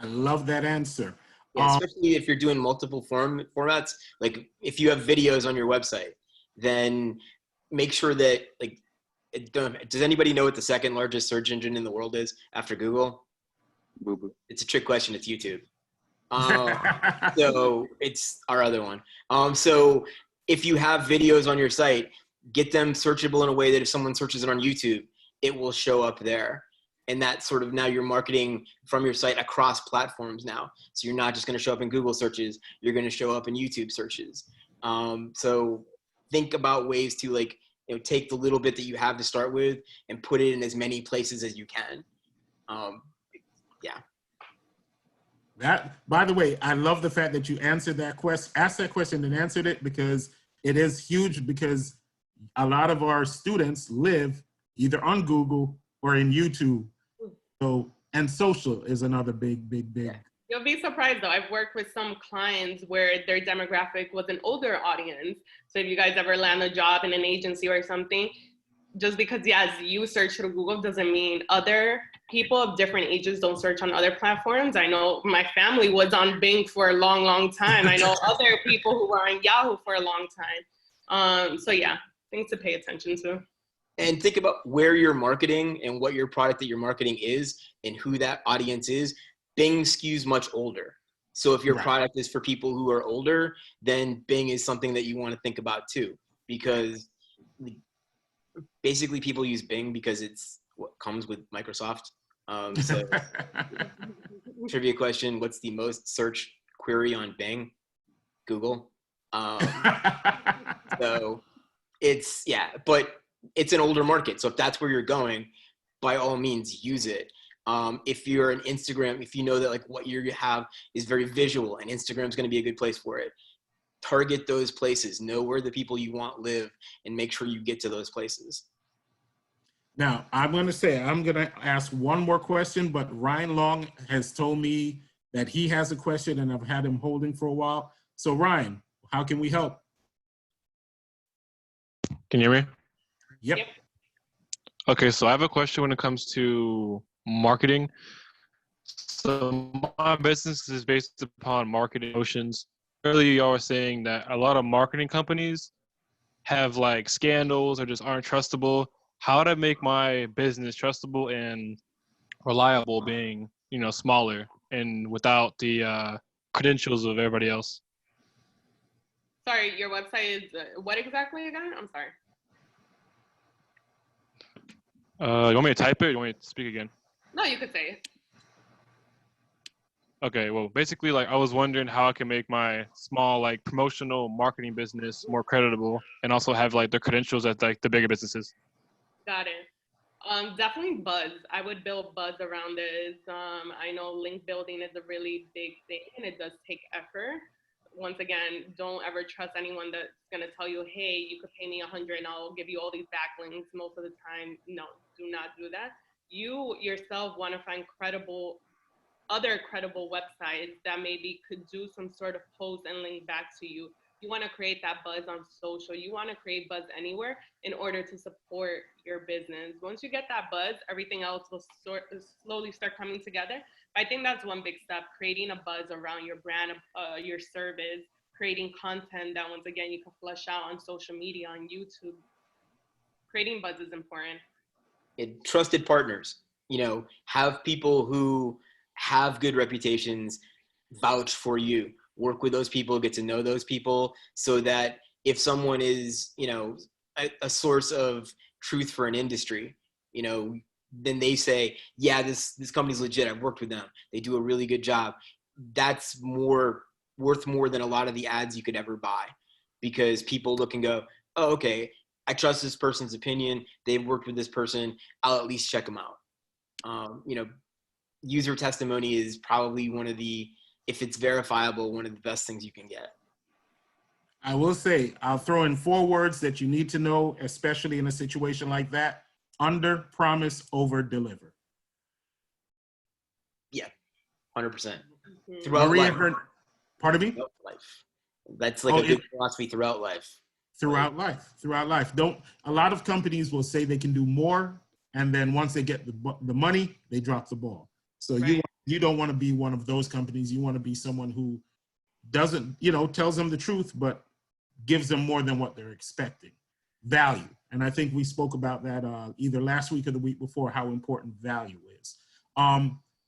I love that answer. Yeah, especially if you're doing multiple formats. Like if you have videos on your website, then make sure that like, does anybody know what the 2nd largest search engine in the world is after Google? Boo-boo. It's a trick question. It's YouTube. So it's our other one. So if you have videos on your site, get them searchable in a way that if someone searches it on YouTube, it will show up there. And that sort of now you're marketing from your site across platforms now. So you're not just going to show up in Google searches, you're going to show up in YouTube searches. So think about ways to like, you know, take the little bit that you have to start with and put it in as many places as you can. Yeah. That, by the way, I love the fact that you answered that question, asked that question and answered it, because it is huge, because a lot of our students live either on Google or in YouTube. So, and social is another big. You'll be surprised though. I've worked with some clients where their demographic was an older audience. So if you guys ever land a job in an agency or something, just because yes, you search through Google doesn't mean other people of different ages don't search on other platforms. I know my family was on Bing for a long time. I know other people who were on Yahoo for a long time. So yeah, things to pay attention to. And think about where you're marketing and what your product that you're marketing is and who that audience is. Bing skews much older. So if your product is for people who are older, then Bing is something that you want to think about too, because basically people use Bing because it's what comes with Microsoft. So trivia question, what's the most searched query on Bing? Google. So it's, yeah, but it's an older market. So if that's where you're going, by all means use it. If you're an Instagram, if you know that like what you have is very visual and Instagram's going to be a good place for it, target those places, know where the people you want live, and make sure you get to those places. Now, I'm going to ask one more question, but Ryan Long has told me that he has a question and I've had him holding for a while. So Ryan, how can we help? Can you hear me? Yep. Okay, so I have a question when it comes to marketing. So my business is based upon marketing motions. Earlier, y'all were saying that a lot of marketing companies have like scandals or just aren't trustable. How to make my business trustable and reliable, being, you know, smaller and without the credentials of everybody else? Sorry, your website is what exactly again? I'm sorry. You want me to type it or you want me to speak again? No, you could say it. Okay, well, basically, like, I was wondering how I can make my small, like, promotional marketing business more creditable and also have, like, the credentials at, like, the bigger businesses. Got it. Definitely buzz. I would build buzz around this. I know link building is a really big thing and it does take effort. Once again, don't ever trust anyone that's going to tell you, hey, you could pay me $100 and I'll give you all these backlinks. Most of the time, no, do not do that. You yourself want to find other credible websites that maybe could do some sort of post and link back to you. You want to create that buzz on social. You want to create buzz anywhere in order to support your business. Once you get that buzz, everything else will slowly start coming together. I think that's one big step, creating a buzz around your brand, your service, creating content that, once again, you can flesh out on social media, on YouTube. Creating buzz is important. And trusted partners, you know, have people who have good reputations vouch for you. Work with those people, get to know those people, so that if someone is, you know, a source of truth for an industry, you know, then they say, yeah, this company's legit. I've worked with them. They do a really good job. That's worth more than a lot of the ads you could ever buy, because people look and go, oh, okay, I trust this person's opinion. They've worked with this person. I'll at least check them out. You know, user testimony is probably one of the, if it's verifiable, one of the best things you can get. I will say, I'll throw in 4 words that you need to know, especially in a situation like that. Under promise, over deliver. Yeah, 100%. Mm-hmm. Throughout Maria, life. pardon me? Throughout life. That's like a good philosophy throughout life. Throughout life. A lot of companies will say they can do more, and then once they get the money, they drop the ball. So you don't want to be one of those companies. You want to be someone who doesn't, you know, tells them the truth, but gives them more than what they're expecting. Value. And I think we spoke about that either last week or the week before, how important value is.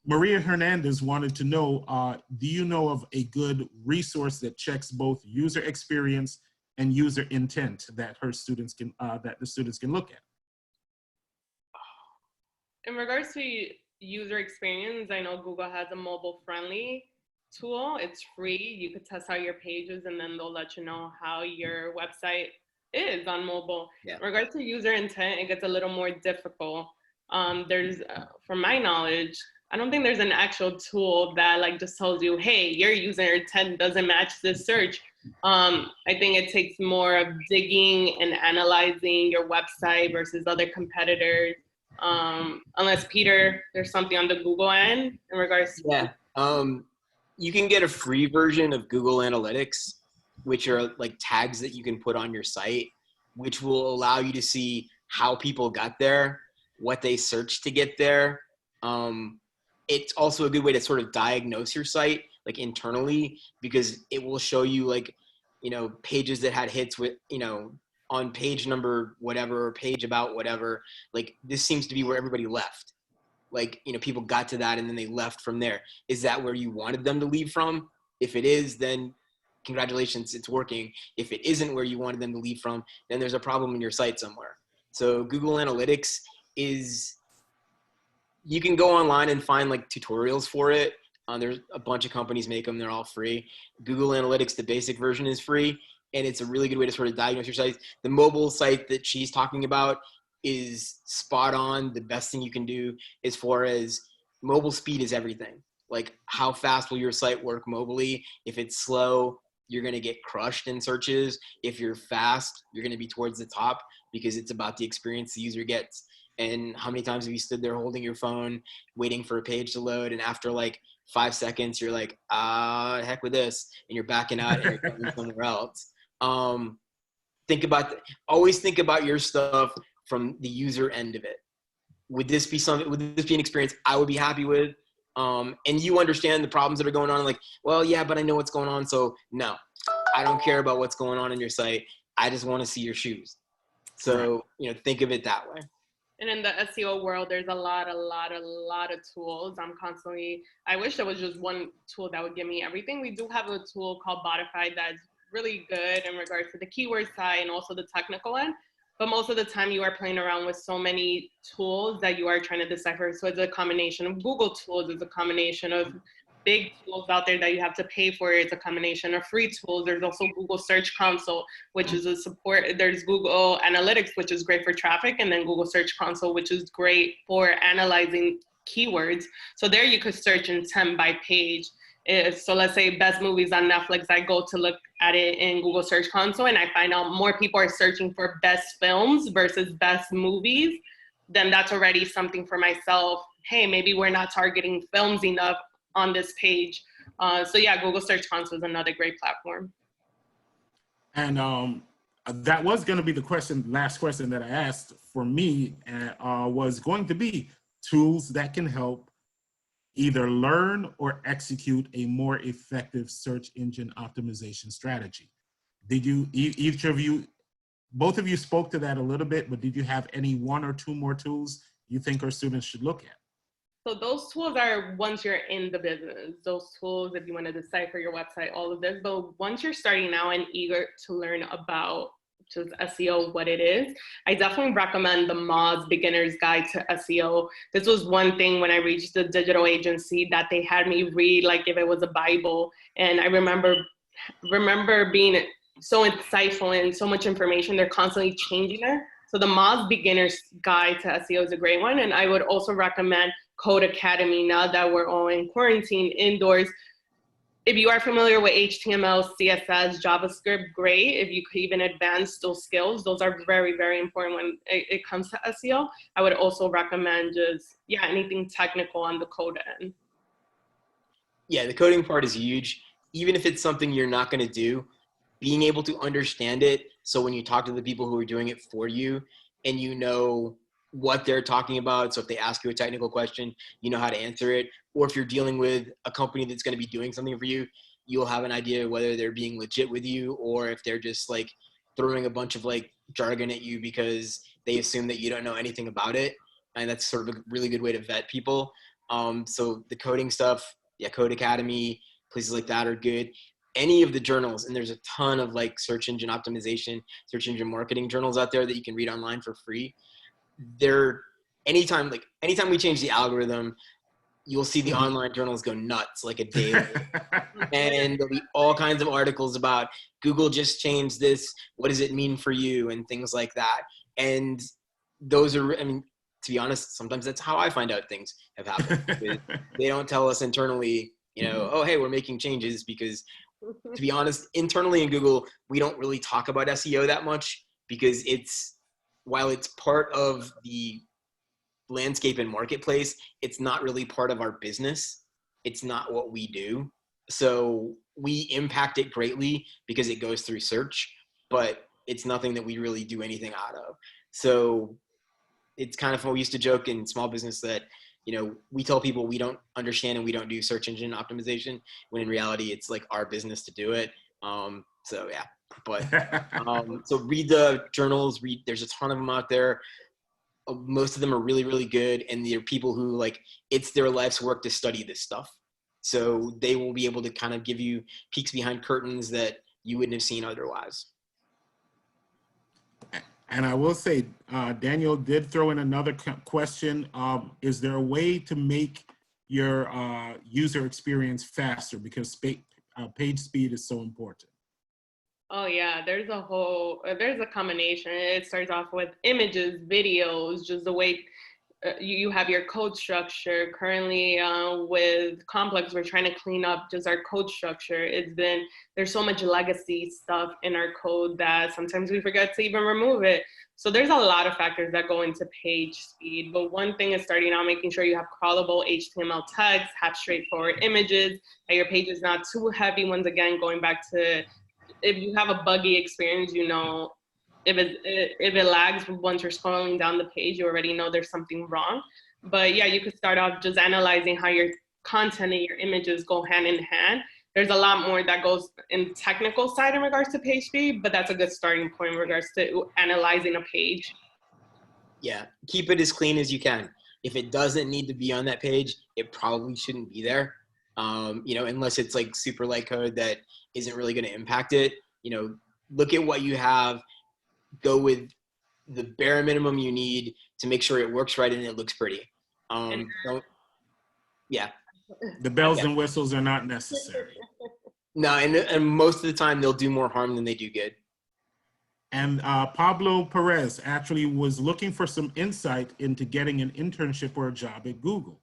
Maria Hernandez wanted to know, do you know of a good resource that checks both user experience and user intent that the students can look at? In regards to user experience, I know Google has a mobile friendly tool. It's free. You could test out your pages and then they'll let you know how your website is on mobile. Yeah. In regards to user intent, it gets a little more difficult. There's, from my knowledge, I don't think there's an actual tool that like just tells you, hey, your user intent doesn't match this search. I think it takes more of digging and analyzing your website versus other competitors. Unless Peter, there's something on the Google end in regards to you can get a free version of Google Analytics, which are like tags that you can put on your site, which will allow you to see how people got there, what they searched to get there. It's also a good way to sort of diagnose your site like internally, because it will show you like, you know, pages that had hits with, you know, on page number whatever, or page about whatever, like this seems to be where everybody left. Like, you know, people got to that and then they left from there. Is that where you wanted them to leave from? If it is, then congratulations, it's working. If it isn't where you wanted them to leave from, then there's a problem in your site somewhere. So Google Analytics is, you can go online and find like tutorials for it. There's a bunch of companies make them, they're all free. Google Analytics, the basic version, is free. And it's a really good way to sort of diagnose your site. The mobile site that she's talking about is spot on. The best thing you can do as far as mobile speed is everything. Like how fast will your site work mobily? If it's slow, you're going to get crushed in searches. If you're fast, you're going to be towards the top because it's about the experience the user gets. And how many times have you stood there holding your phone, waiting for a page to load, and after like 5 seconds, you're like, heck with this, and you're backing out and you're going somewhere else. Always think about your stuff from the user end of it. Would this be an experience I would be happy with? And you understand the problems that are going on, like, well, yeah, but I know what's going on. So no, I don't care about what's going on in your site. I just want to see your shoes. So, you know, think of it that way. And in the SEO world, there's a lot of tools. I wish there was just one tool that would give me everything. We do have a tool called Botify that's really good in regards to the keyword side and also the technical end. But most of the time you are playing around with so many tools that you are trying to decipher. So it's a combination of Google tools, it's a combination of big tools out there that you have to pay for. It's a combination of free tools. There's also Google Search Console, which is a support. There's Google Analytics, which is great for traffic, and then Google Search Console, which is great for analyzing keywords. So there you could search intent by page. So let's say best movies on Netflix, I go to look at it in Google Search Console and I find out more people are searching for best films versus best movies, then that's already something for myself. Hey, maybe we're not targeting films enough on this page. So yeah, Google Search Console is another great platform. And that was going to be the last question that I asked for me, was going to be tools that can help either learn or execute a more effective search engine optimization strategy. Did you, both of you spoke to that a little bit, but did you have any one or two more tools you think our students should look at? So those tools are once you're in the business, those tools, if you want to decipher your website, all of this, but once you're starting out and eager to learn about just SEO, what it is, I definitely recommend the Moz Beginner's Guide to SEO. This was one thing when I reached the digital agency that they had me read like if it was a Bible. And I remember being so insightful and so much information. They're constantly changing it. So the Moz Beginner's Guide to SEO is a great one. And I would also recommend Code Academy now that we're all in quarantine indoors. If you are familiar with HTML, CSS, JavaScript, great. If you could even advance those skills, those are very, very important when it comes to SEO. I would also recommend just, yeah, anything technical on the code end. Yeah, the coding part is huge. Even if it's something you're not going to do, being able to understand it. So when you talk to the people who are doing it for you and you know what they're talking about. So if they ask you a technical question, you know how to answer it. Or if you're dealing with a company that's going to be doing something for you, you'll have an idea whether they're being legit with you or if they're just like throwing a bunch of like jargon at you because they assume that you don't know anything about it. And that's sort of a really good way to vet people. So the coding stuff, yeah, Code Academy, places like that are good. Any of the journals, and there's a ton of like search engine optimization, search engine marketing journals out there that you can read online for free. Anytime we change the algorithm, you'll see the online journals go nuts like a day later. And there'll be all kinds of articles about Google just changed this. What does it mean for you? And things like that. And those are, I mean, to be honest, sometimes that's how I find out things have happened. They don't tell us internally, you know, oh, hey, we're making changes, because to be honest, internally in Google, we don't really talk about SEO that much, because while it's part of the landscape and marketplace, it's not really part of our business. It's not what we do. So we impact it greatly because it goes through search, but it's nothing that we really do anything out of. So it's kind of how we used to joke in small business that, you know, we tell people we don't understand and we don't do search engine optimization, when in reality it's like our business to do it. So yeah, but so read the journals, there's a ton of them out there. Most of them are really, really good. And they're people who, like, it's their life's work to study this stuff. So they will be able to kind of give you peeks behind curtains that you wouldn't have seen otherwise. And I will say, Daniel did throw in another question. Is there a way to make your user experience faster? Because page speed is so important. Oh yeah, there's a combination. It starts off with images, videos, just the way you have your code structure. Currently with Complex, we're trying to clean up just our code structure. There's so much legacy stuff in our code that sometimes we forget to even remove it. So there's a lot of factors that go into page speed. But one thing is starting out making sure you have crawlable HTML text, have straightforward images, that your page is not too heavy. Once again, going back to, if you have a buggy experience, you know, if it lags once you're scrolling down the page, you already know there's something wrong. But yeah, you could start off just analyzing how your content and your images go hand in hand. There's a lot more that goes in technical side in regards to page speed, but that's a good starting point in regards to analyzing a page. Yeah, keep it as clean as you can. If it doesn't need to be on that page, it probably shouldn't be there. You know, unless it's like super light code that isn't really going to impact it. You know, look at what you have, go with the bare minimum you need to make sure it works right and it looks pretty. Yeah. The bells and whistles are not necessary. No, and most of the time they'll do more harm than they do good. And Pablo Perez actually was looking for some insight into getting an internship or a job at Google.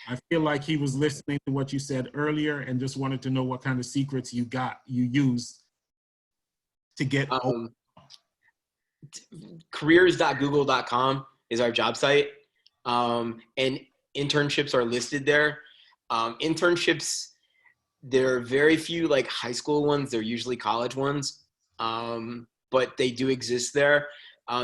I feel like he was listening to what you said earlier and just wanted to know what kind of secrets you used to get. Careers.google.com is our job site, and internships are listed there. Internships, there are very few like high school ones. They're usually college ones, but they do exist there.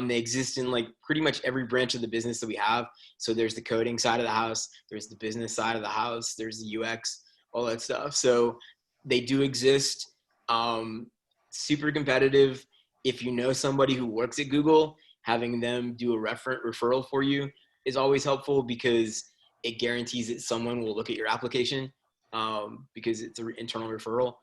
They exist in like pretty much every branch of the business that we have. So there's the coding side of the house, there's the business side of the house, there's the UX, all that stuff. So they do exist. Super competitive. If you know somebody who works at Google, having them do a referral for you is always helpful, because it guarantees that someone will look at your application, because it's an internal referral.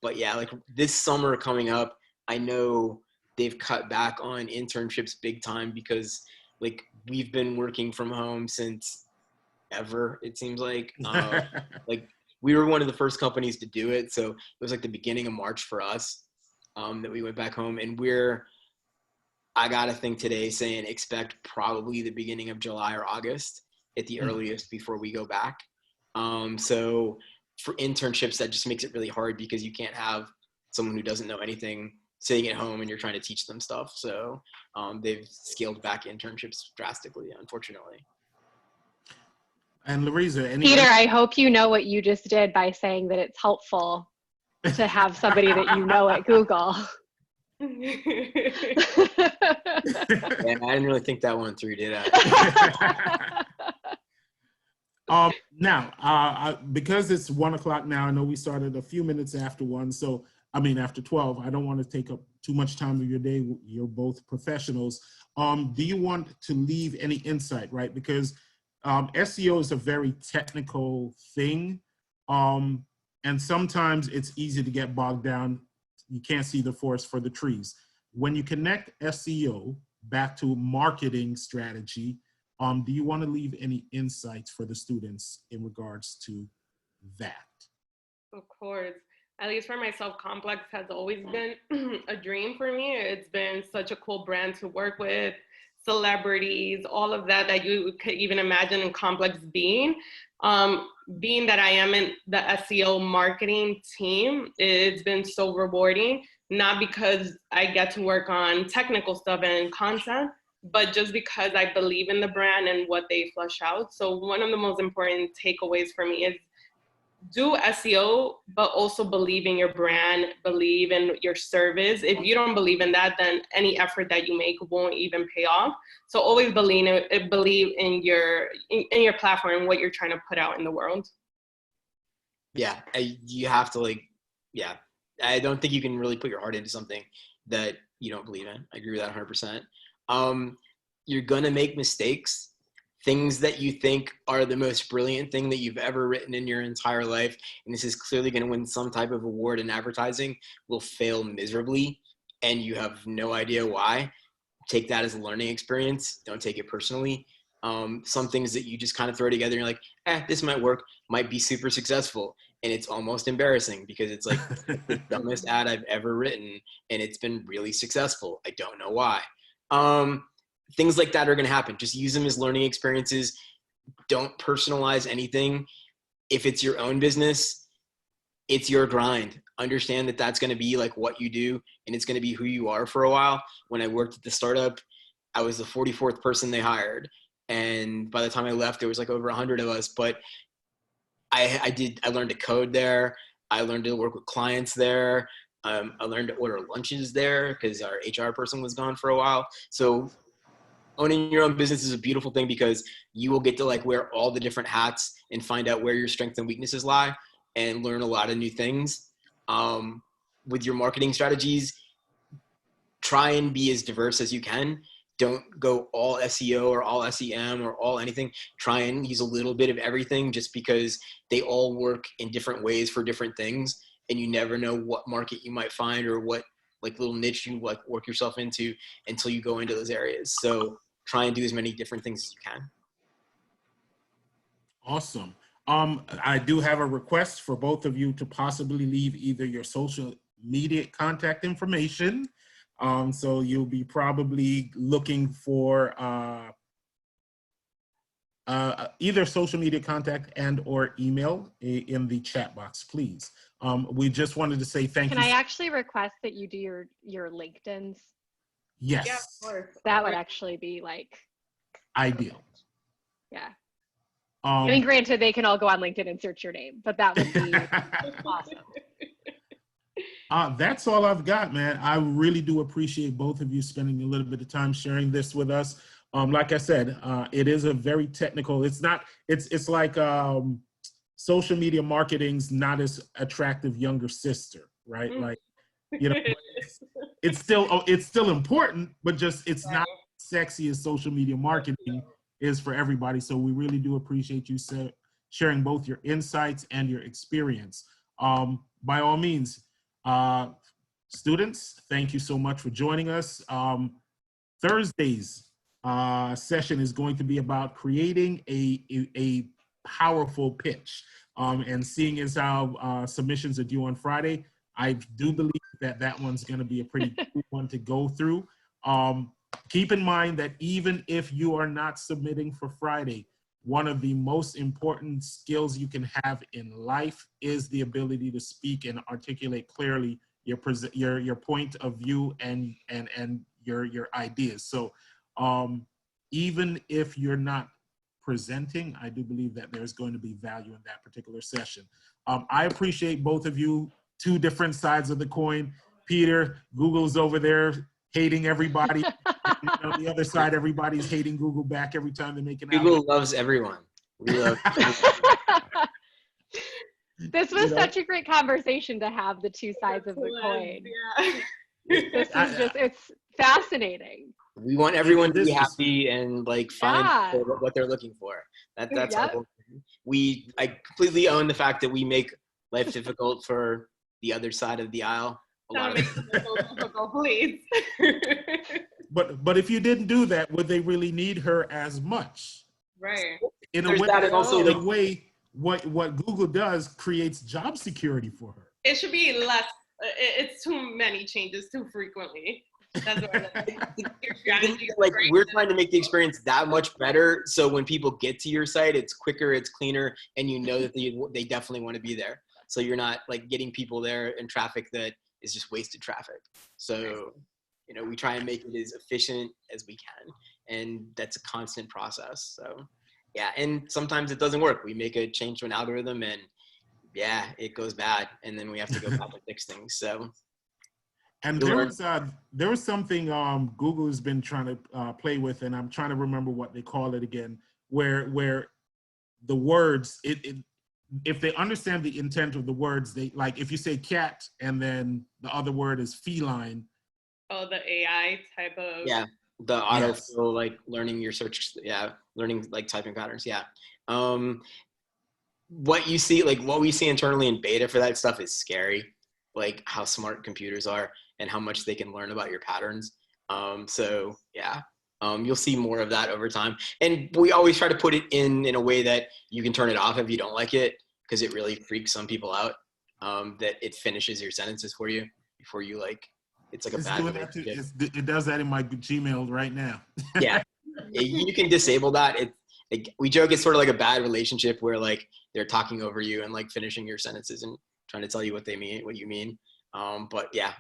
But yeah, like this summer coming up, I know they've cut back on internships big time, because like we've been working from home since ever, it seems like. Like we were one of the first companies to do it. So it was like the beginning of March for us, that we went back home, and I got a thing today saying expect probably the beginning of July or August at the earliest before we go back. So for internships, that just makes it really hard, because you can't have someone who doesn't know anything sitting at home and you're trying to teach them stuff. So they've scaled back internships drastically, unfortunately. And Lariza, Peter, I hope you know what you just did by saying that it's helpful to have somebody that you know at Google. Yeah, I didn't really think that one through, did I? Now, because it's 1 o'clock now, I know we started a few minutes after 1, so after 12. I don't want to take up too much time of your day. You're both professionals. Do you want to leave any insight, right? Because SEO is a very technical thing. And sometimes it's easy to get bogged down. You can't see the forest for the trees. When you connect SEO back to marketing strategy, do you want to leave any insights for the students in regards to that? Of course. At least for myself, Complex has always been a dream for me. It's been such a cool brand to work with, celebrities, all of that that you could even imagine in Complex being. Being that I am in the SEO marketing team, it's been so rewarding, not because I get to work on technical stuff and content, but just because I believe in the brand and what they flush out. So one of the most important takeaways for me is do SEO, but also believe in your brand, believe in your service. If you don't believe in that, then any effort that you make won't even pay off. So always believe in your platform and what you're trying to put out in the world. Yeah, you have to yeah. I don't think you can really put your heart into something that you don't believe in. I agree with that 100%. You're gonna make mistakes. Things that you think are the most brilliant thing that you've ever written in your entire life, and this is clearly going to win some type of award in advertising, will fail miserably, and you have no idea why. Take that as a learning experience. Don't take it personally. Some things that you just kind of throw together and you're like, this might work, might be super successful, and it's almost embarrassing because it's like the dumbest ad I've ever written, and it's been really successful. I don't know why. Things like that are going to happen. Just use them as learning experiences. Don't personalize anything. If it's your own business, it's your grind. Understand that that's going to be like what you do, and it's going to be who you are for a while. When I worked at the startup, I was the 44th person they hired. And by the time I left, there was like over 100 of us. But I learned to code there. I learned to work with clients there. I learned to order lunches there because our HR person was gone for a while. So owning your own business is a beautiful thing because you will get to wear all the different hats and find out where your strengths and weaknesses lie and learn a lot of new things. With your marketing strategies, try and be as diverse as you can. Don't go all SEO or all SEM or all anything. Try and use a little bit of everything just because they all work in different ways for different things. And you never know what market you might find or what little niche you work yourself into until you go into those areas. So try and do as many different things as you can. Awesome. I do have a request for both of you to possibly leave either your social media contact information. So you'll be probably looking for either social media contact and or email in the chat box, please. We just wanted to say thank you. Can I actually request that you do your LinkedIn's? Yes. Yeah, of course. That would actually be ideal. Yeah. I mean, granted, they can all go on LinkedIn and search your name, but that would be awesome. That's all I've got, man. I really do appreciate both of you spending a little bit of time sharing this with us. Like I said, it is a very technical, it's like social media marketing's not as attractive younger sister, right? It's still important, but just it's not sexy as social media marketing is for everybody. So we really do appreciate you sharing both your insights and your experience. By all means, students, thank you so much for joining us. Thursday's session is going to be about creating a powerful pitch. And seeing as how submissions are due on Friday, I do believe that one's going to be a pretty cool one to go through. Keep in mind that even if you are not submitting for Friday, one of the most important skills you can have in life is the ability to speak and articulate clearly your point of view and your ideas. So even if you're not presenting, I do believe that there's going to be value in that particular session. I appreciate both of you, two different sides of the coin. Peter, Google's over there hating everybody. And on the other side, everybody's hating Google back every time they make an Google loves everyone. We love This was such a great conversation to have the two sides of the coin. Yeah. This is just, it's fascinating. We want everyone to be happy and find what they're looking for. That's our Yep. whole thing. I completely own the fact that we make life difficult for the other side of the aisle. A lot Don't of make it so difficult, please. But if you didn't do that, would they really need her as much? Right. In a There's way, that, and also, like, what Google does creates job security for her. It should be less. It's too many changes too frequently. That's what your strategy is like, great. we're trying to make the experience that much better, so when people get to your site, it's quicker, it's cleaner, and you know that they definitely want to be there. So you're not like getting people there in traffic that is just wasted traffic. So, you know, we try and make it as efficient as we can, and that's a constant process. So yeah, and sometimes it doesn't work. We make a change to an algorithm and yeah, it goes bad, and then we have to go back and fix things. So And there was something Google has been trying to play with, and I'm trying to remember what they call it again, where the words, if they understand the intent of the words, they, like, if you say cat and then the other word is feline. Oh, the AI type of. yeah, the autofill, like learning your search, learning like typing patterns. What you see, like what we see internally in beta for that stuff is scary, like how smart computers are and how much they can learn about your patterns. So yeah, you'll see more of that over time. And we always try to put it in a way that you can turn it off if you don't like it, because it really freaks some people out, that it finishes your sentences for you before you like, it's like a bad relationship. It does that in my Gmail right now. Yeah, you can disable that. We joke it's sort of like a bad relationship where like they're talking over you and like finishing your sentences and trying to tell you what you mean. But yeah,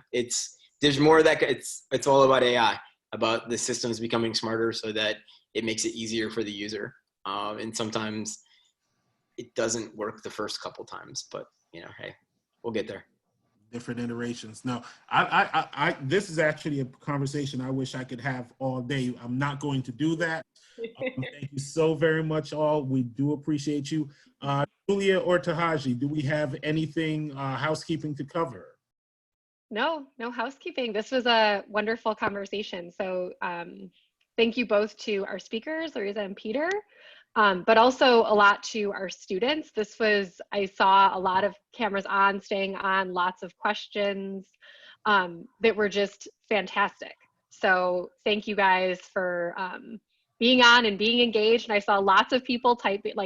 there's more of that. It's all about AI, about the systems becoming smarter so that it makes it easier for the user. And sometimes it doesn't work the first couple times, but you know, hey, we'll get there. Different iterations. No, this is actually a conversation I wish I could have all day. I'm not going to do that. Thank you so very much, all. We do appreciate you. Julia or Tahaji, do we have anything housekeeping to cover? No housekeeping. This was a wonderful conversation. So thank you both to our speakers, Lariza and Peter, but also a lot to our students. I saw a lot of cameras on, staying on, lots of questions that were just fantastic. So thank you guys for being on and being engaged. And I saw lots of people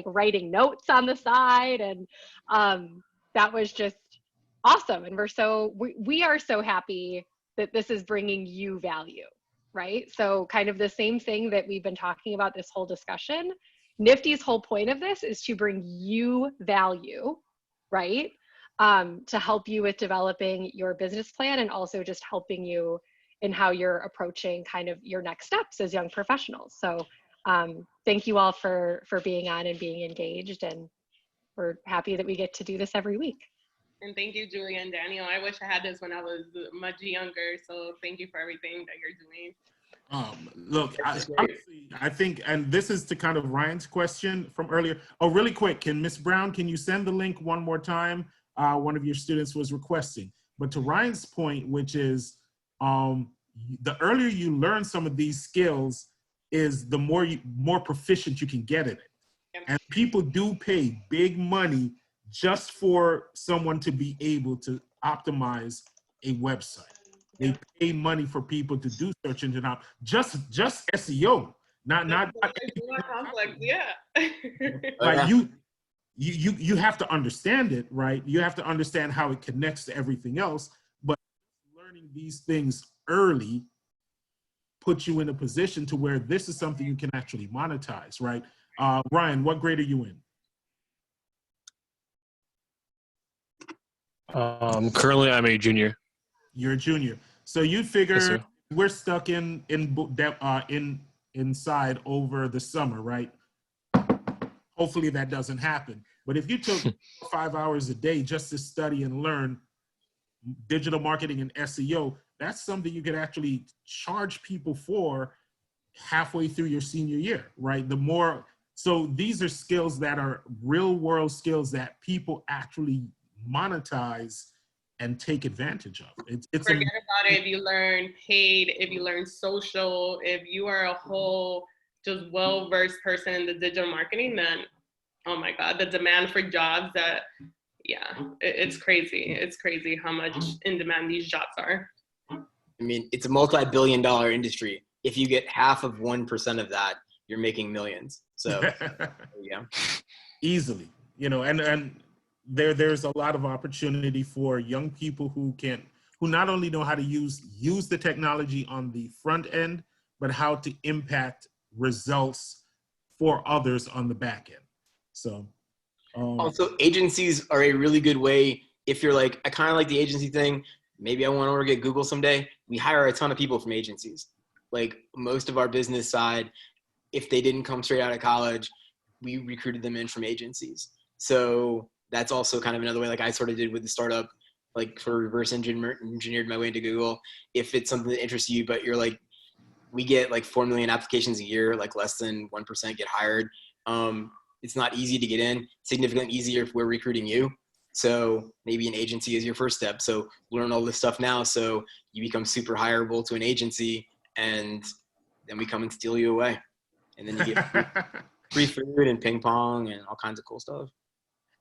writing notes on the side, and that was just awesome. And we are so happy that this is bringing you value, right? So kind of the same thing that we've been talking about this whole discussion. Nifty's whole point of this is to bring you value, right? To help you with developing your business plan, and also just helping you in how you're approaching kind of your next steps as young professionals. So thank you all for being on and being engaged, and we're happy that we get to do this every week. And thank you, Julia and Daniel. I wish I had this when I was much younger. So thank you for everything that you're doing. Look, I think, and this is to kind of Ryan's question from earlier. Oh, really quick, Miss Brown, can you send the link one more time? One of your students was requesting. But to Ryan's point, which is the earlier you learn some of these skills, is the more proficient you can get at it. Yep. And people do pay big money just for someone to be able to optimize a website. They pay money for people to do search engine just SEO, not complex. Yeah. like you have to understand it, right? You have to understand how it connects to everything else. But learning these things early puts you in a position to where this is something you can actually monetize, right? Ryan, what grade are you in? Currently, I'm a junior. You're a junior, so you figure Yes, we're stuck inside over the summer, right? Hopefully that doesn't happen. But if you took 5 hours a day just to study and learn digital marketing and SEO, that's something you could actually charge people for halfway through your senior year, right? So these are skills that are real world skills that people actually monetize and take advantage of. Forget about it if you learn paid, if you learn social, if you are a whole just well-versed person in the digital marketing, then, oh my God, the demand for jobs that, yeah, it's crazy. It's crazy how much in demand these jobs are. I mean, it's a multi-billion-dollar industry. If you get half of 1% of that, you're making millions. So, yeah. Easily, you know, and there's a lot of opportunity for young people who not only know how to use the technology on the front end, but how to impact results for others on the back end. So also, agencies are a really good way. If you're like, I kind of like the agency thing, maybe I want to work at Google someday. We hire a ton of people from agencies. Like most of our business side, if they didn't come straight out of college, we recruited them in from agencies. So that's also kind of another way, like I sort of did with the startup, like for reverse engineered my way into Google. If it's something that interests you, but you're like, we get like 4 million applications a year, like less than 1% get hired. It's not easy to get in, significantly easier if we're recruiting you. So maybe an agency is your first step. So learn all this stuff now so you become super hireable to an agency, and then we come and steal you away. And then you get free food and ping pong and all kinds of cool stuff.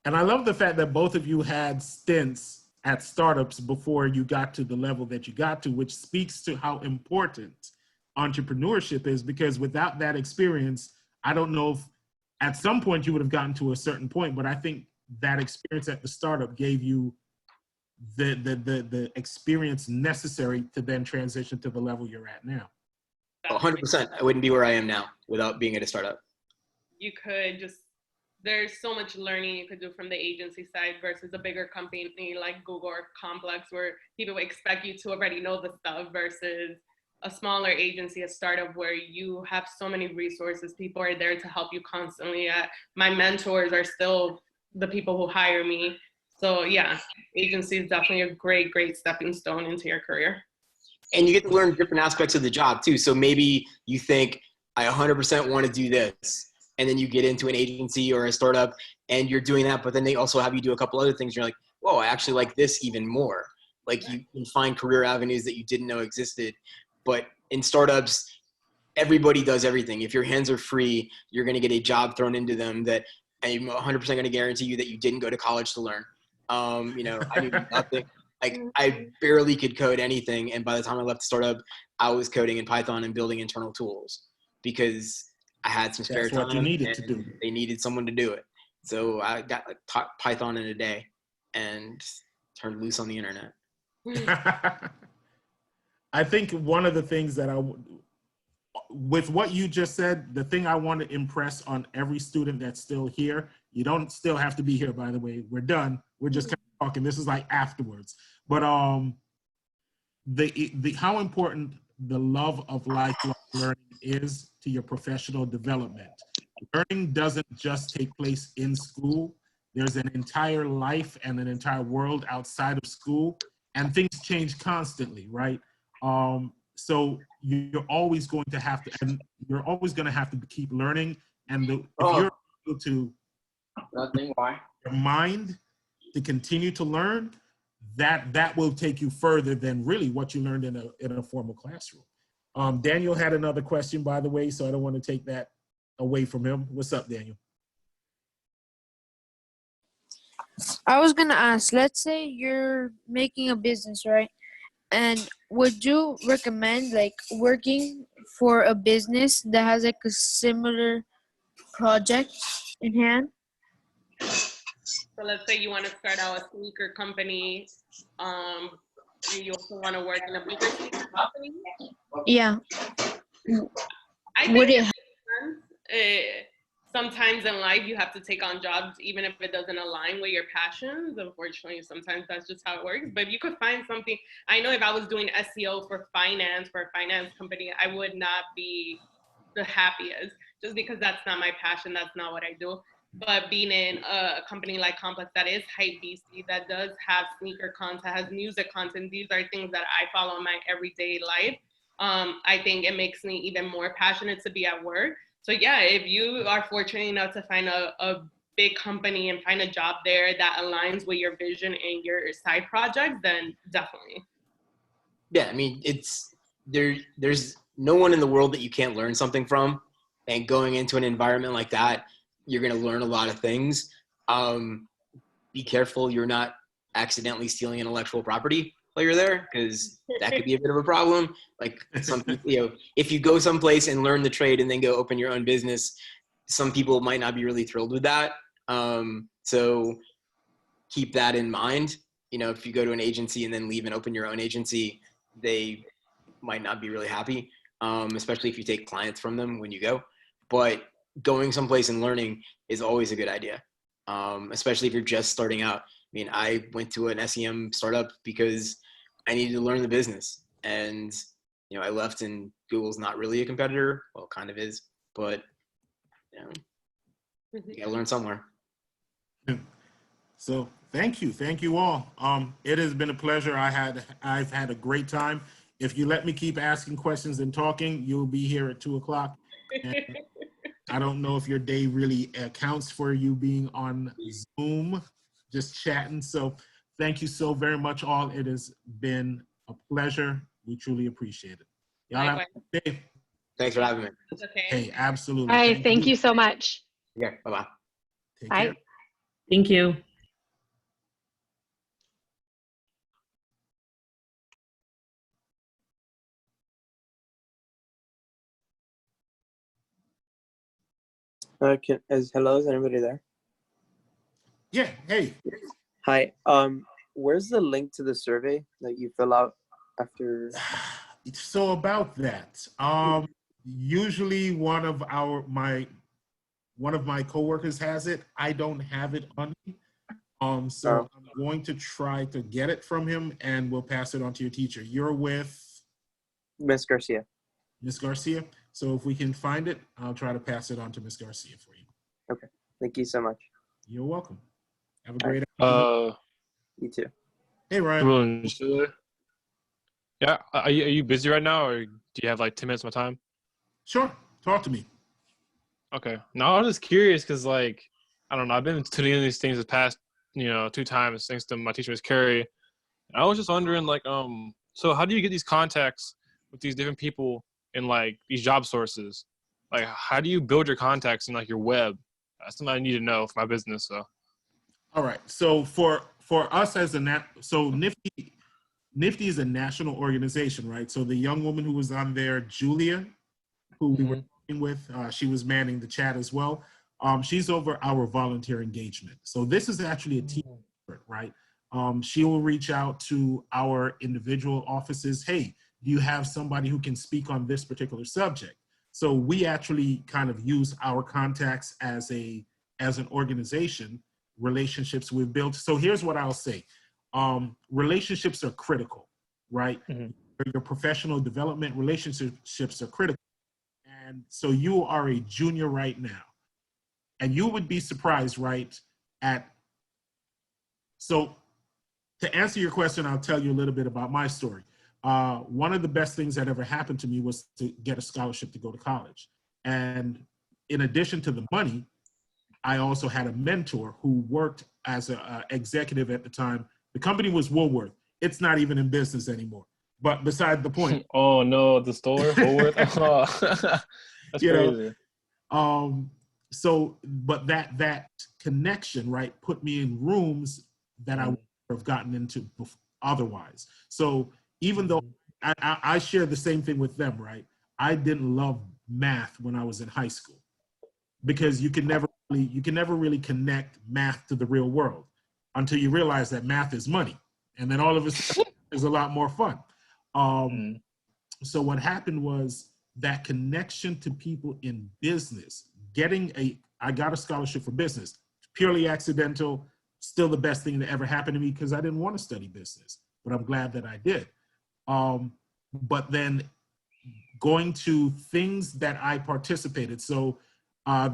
And I love the fact that both of you had stints at startups before you got to the level that you got to, which speaks to how important entrepreneurship is, because without that experience, I don't know if at some point you would have gotten to a certain point, but I think that experience at the startup gave you the experience necessary to then transition to the level you're at now. 100%. I wouldn't be where I am now without being at a startup. You could just, there's so much learning you could do from the agency side versus a bigger company like Google or Complex, where people expect you to already know the stuff, versus a smaller agency, a startup, where you have so many resources. People are there to help you constantly. My mentors are still the people who hire me. So yeah, agency is definitely a great, great stepping stone into your career. And you get to learn different aspects of the job too. So maybe you think, I 100% want to do this. And then you get into an agency or a startup and you're doing that, but then they also have you do a couple other things. You're like, whoa, I actually like this even more. Like you can find career avenues that you didn't know existed. But in startups, everybody does everything. If your hands are free, you're going to get a job thrown into them that I'm 100% going to guarantee you that you didn't go to college to learn. You know, I knew nothing. Like I barely could code anything. And by the time I left the startup, I was coding in Python and building internal tools because I had some spare time. That's what you needed to do. They needed someone to do it. So I got taught Python in a day and turned loose on the internet. I think one of the things that with what you just said, the thing I want to impress on every student that's still here, you don't still have to be here, by the way, we're done. We're just kind of talking, this is like afterwards. But how important the love of lifelong learning is to your professional development. Learning doesn't just take place in school. There's an entire life and an entire world outside of school, and things change constantly, right? So you're always going to have to, and you're always going to have to keep learning. And if you're able to, your mind to continue to learn, that will take you further than really what you learned in a formal classroom. Daniel had another question, by the way, so I don't want to take that away from him. What's up, Daniel? I was gonna ask, let's say you're making a business, right? And would you recommend like working for a business that has like a similar project in hand? So let's say you want to start out a sneaker company, and you also want to work in a bigger sneaker company. Yeah. I think sometimes in life you have to take on jobs even if it doesn't align with your passions. Unfortunately, sometimes that's just how it works. But if you could find something, I know if I was doing SEO for a finance company, I would not be the happiest, just because that's not my passion, that's not what I do. But being in a company like Complex that is hype BC, that does have sneaker content, has music content, these are things that I follow in my everyday life. I think it makes me even more passionate to be at work. So yeah, if you are fortunate enough to find a big company and find a job there that aligns with your vision and your side project, then definitely. Yeah, I mean, there's no one in the world that you can't learn something from. And going into an environment like that, you're going to learn a lot of things. Be careful you're not accidentally stealing intellectual property while you're there, because that could be a bit of a problem. Like some people, you know, if you go someplace and learn the trade and then go open your own business, some people might not be really thrilled with that. So keep that in mind. You know, if you go to an agency and then leave and open your own agency, they might not be really happy, especially if you take clients from them when you go. But going someplace and learning is always a good idea, especially if you're just starting out. I mean, I went to an SEM startup because I needed to learn the business. And, you know, I left and Google's not really a competitor. Well, kind of is, but you know, you gotta learn somewhere. So thank you all. It has been a pleasure. I've had a great time. If you let me keep asking questions and talking, you'll be here at 2 o'clock. I don't know if your day really accounts for you being on Zoom, just chatting. So thank you so very much, all. It has been a pleasure. We truly appreciate it. Y'all have a good day. Thanks for having me. Okay. Hey, absolutely. All right, thank you so much. Yeah, bye-bye. Take Bye. care. Thank you. Hello, is anybody there? Yeah, hey. Hi. Where's the link to the survey that you fill out after? So about that, usually one of my coworkers has it. I don't have it on me. So I'm going to try to get it from him and we'll pass it on to your teacher. You're with Miss Garcia. Miss Garcia. So if we can find it, I'll try to pass it on to Miss Garcia for you. Okay. Thank you so much. You're welcome. Have a great You too. Hey, Ryan. Yeah, are you busy right now, or do you have like 10 minutes of my time? Sure. Talk to me. Okay. No, I was just curious because, like, I don't know, I've been tuning in these things the past, 2 times thanks to my teacher, Miss Carrie. And I was just wondering, like, so how do you get these contacts with these different people in like these job sources? Like, how do you build your contacts in like your web? That's something I need to know for my business. So. All right. So for us as so Nifty is a national organization, right? So the young woman who was on there, Julia, who we were working with, she was manning the chat as well. She's over our volunteer engagement. So this is actually a team effort, right? She will reach out to our individual offices. Hey, do you have somebody who can speak on this particular subject? So we actually kind of use our contacts as an organization, relationships we've built. So here's what I'll say. Relationships are critical, right? Your professional development, relationships are critical. And so you are a junior right now. And you would be surprised, right? So to answer your question, I'll tell you a little bit about my story. One of the best things that ever happened to me was to get a scholarship to go to college. And in addition to the money, I also had a mentor who worked as an executive at the time. The company was Woolworth. It's not even in business anymore. But beside the point. Oh no, the store, Woolworth. That's crazy. So, but that connection, right, put me in rooms that I would have gotten into otherwise. So even though I share the same thing with them, right? I didn't love math when I was in high school because you can never really connect math to the real world until you realize that math is money. And then all of a sudden is a lot more fun. So what happened was that connection to people in business, I got a scholarship for business, purely accidental, still the best thing that ever happened to me because I didn't want to study business, but I'm glad that I did. But then going to things that I participated. So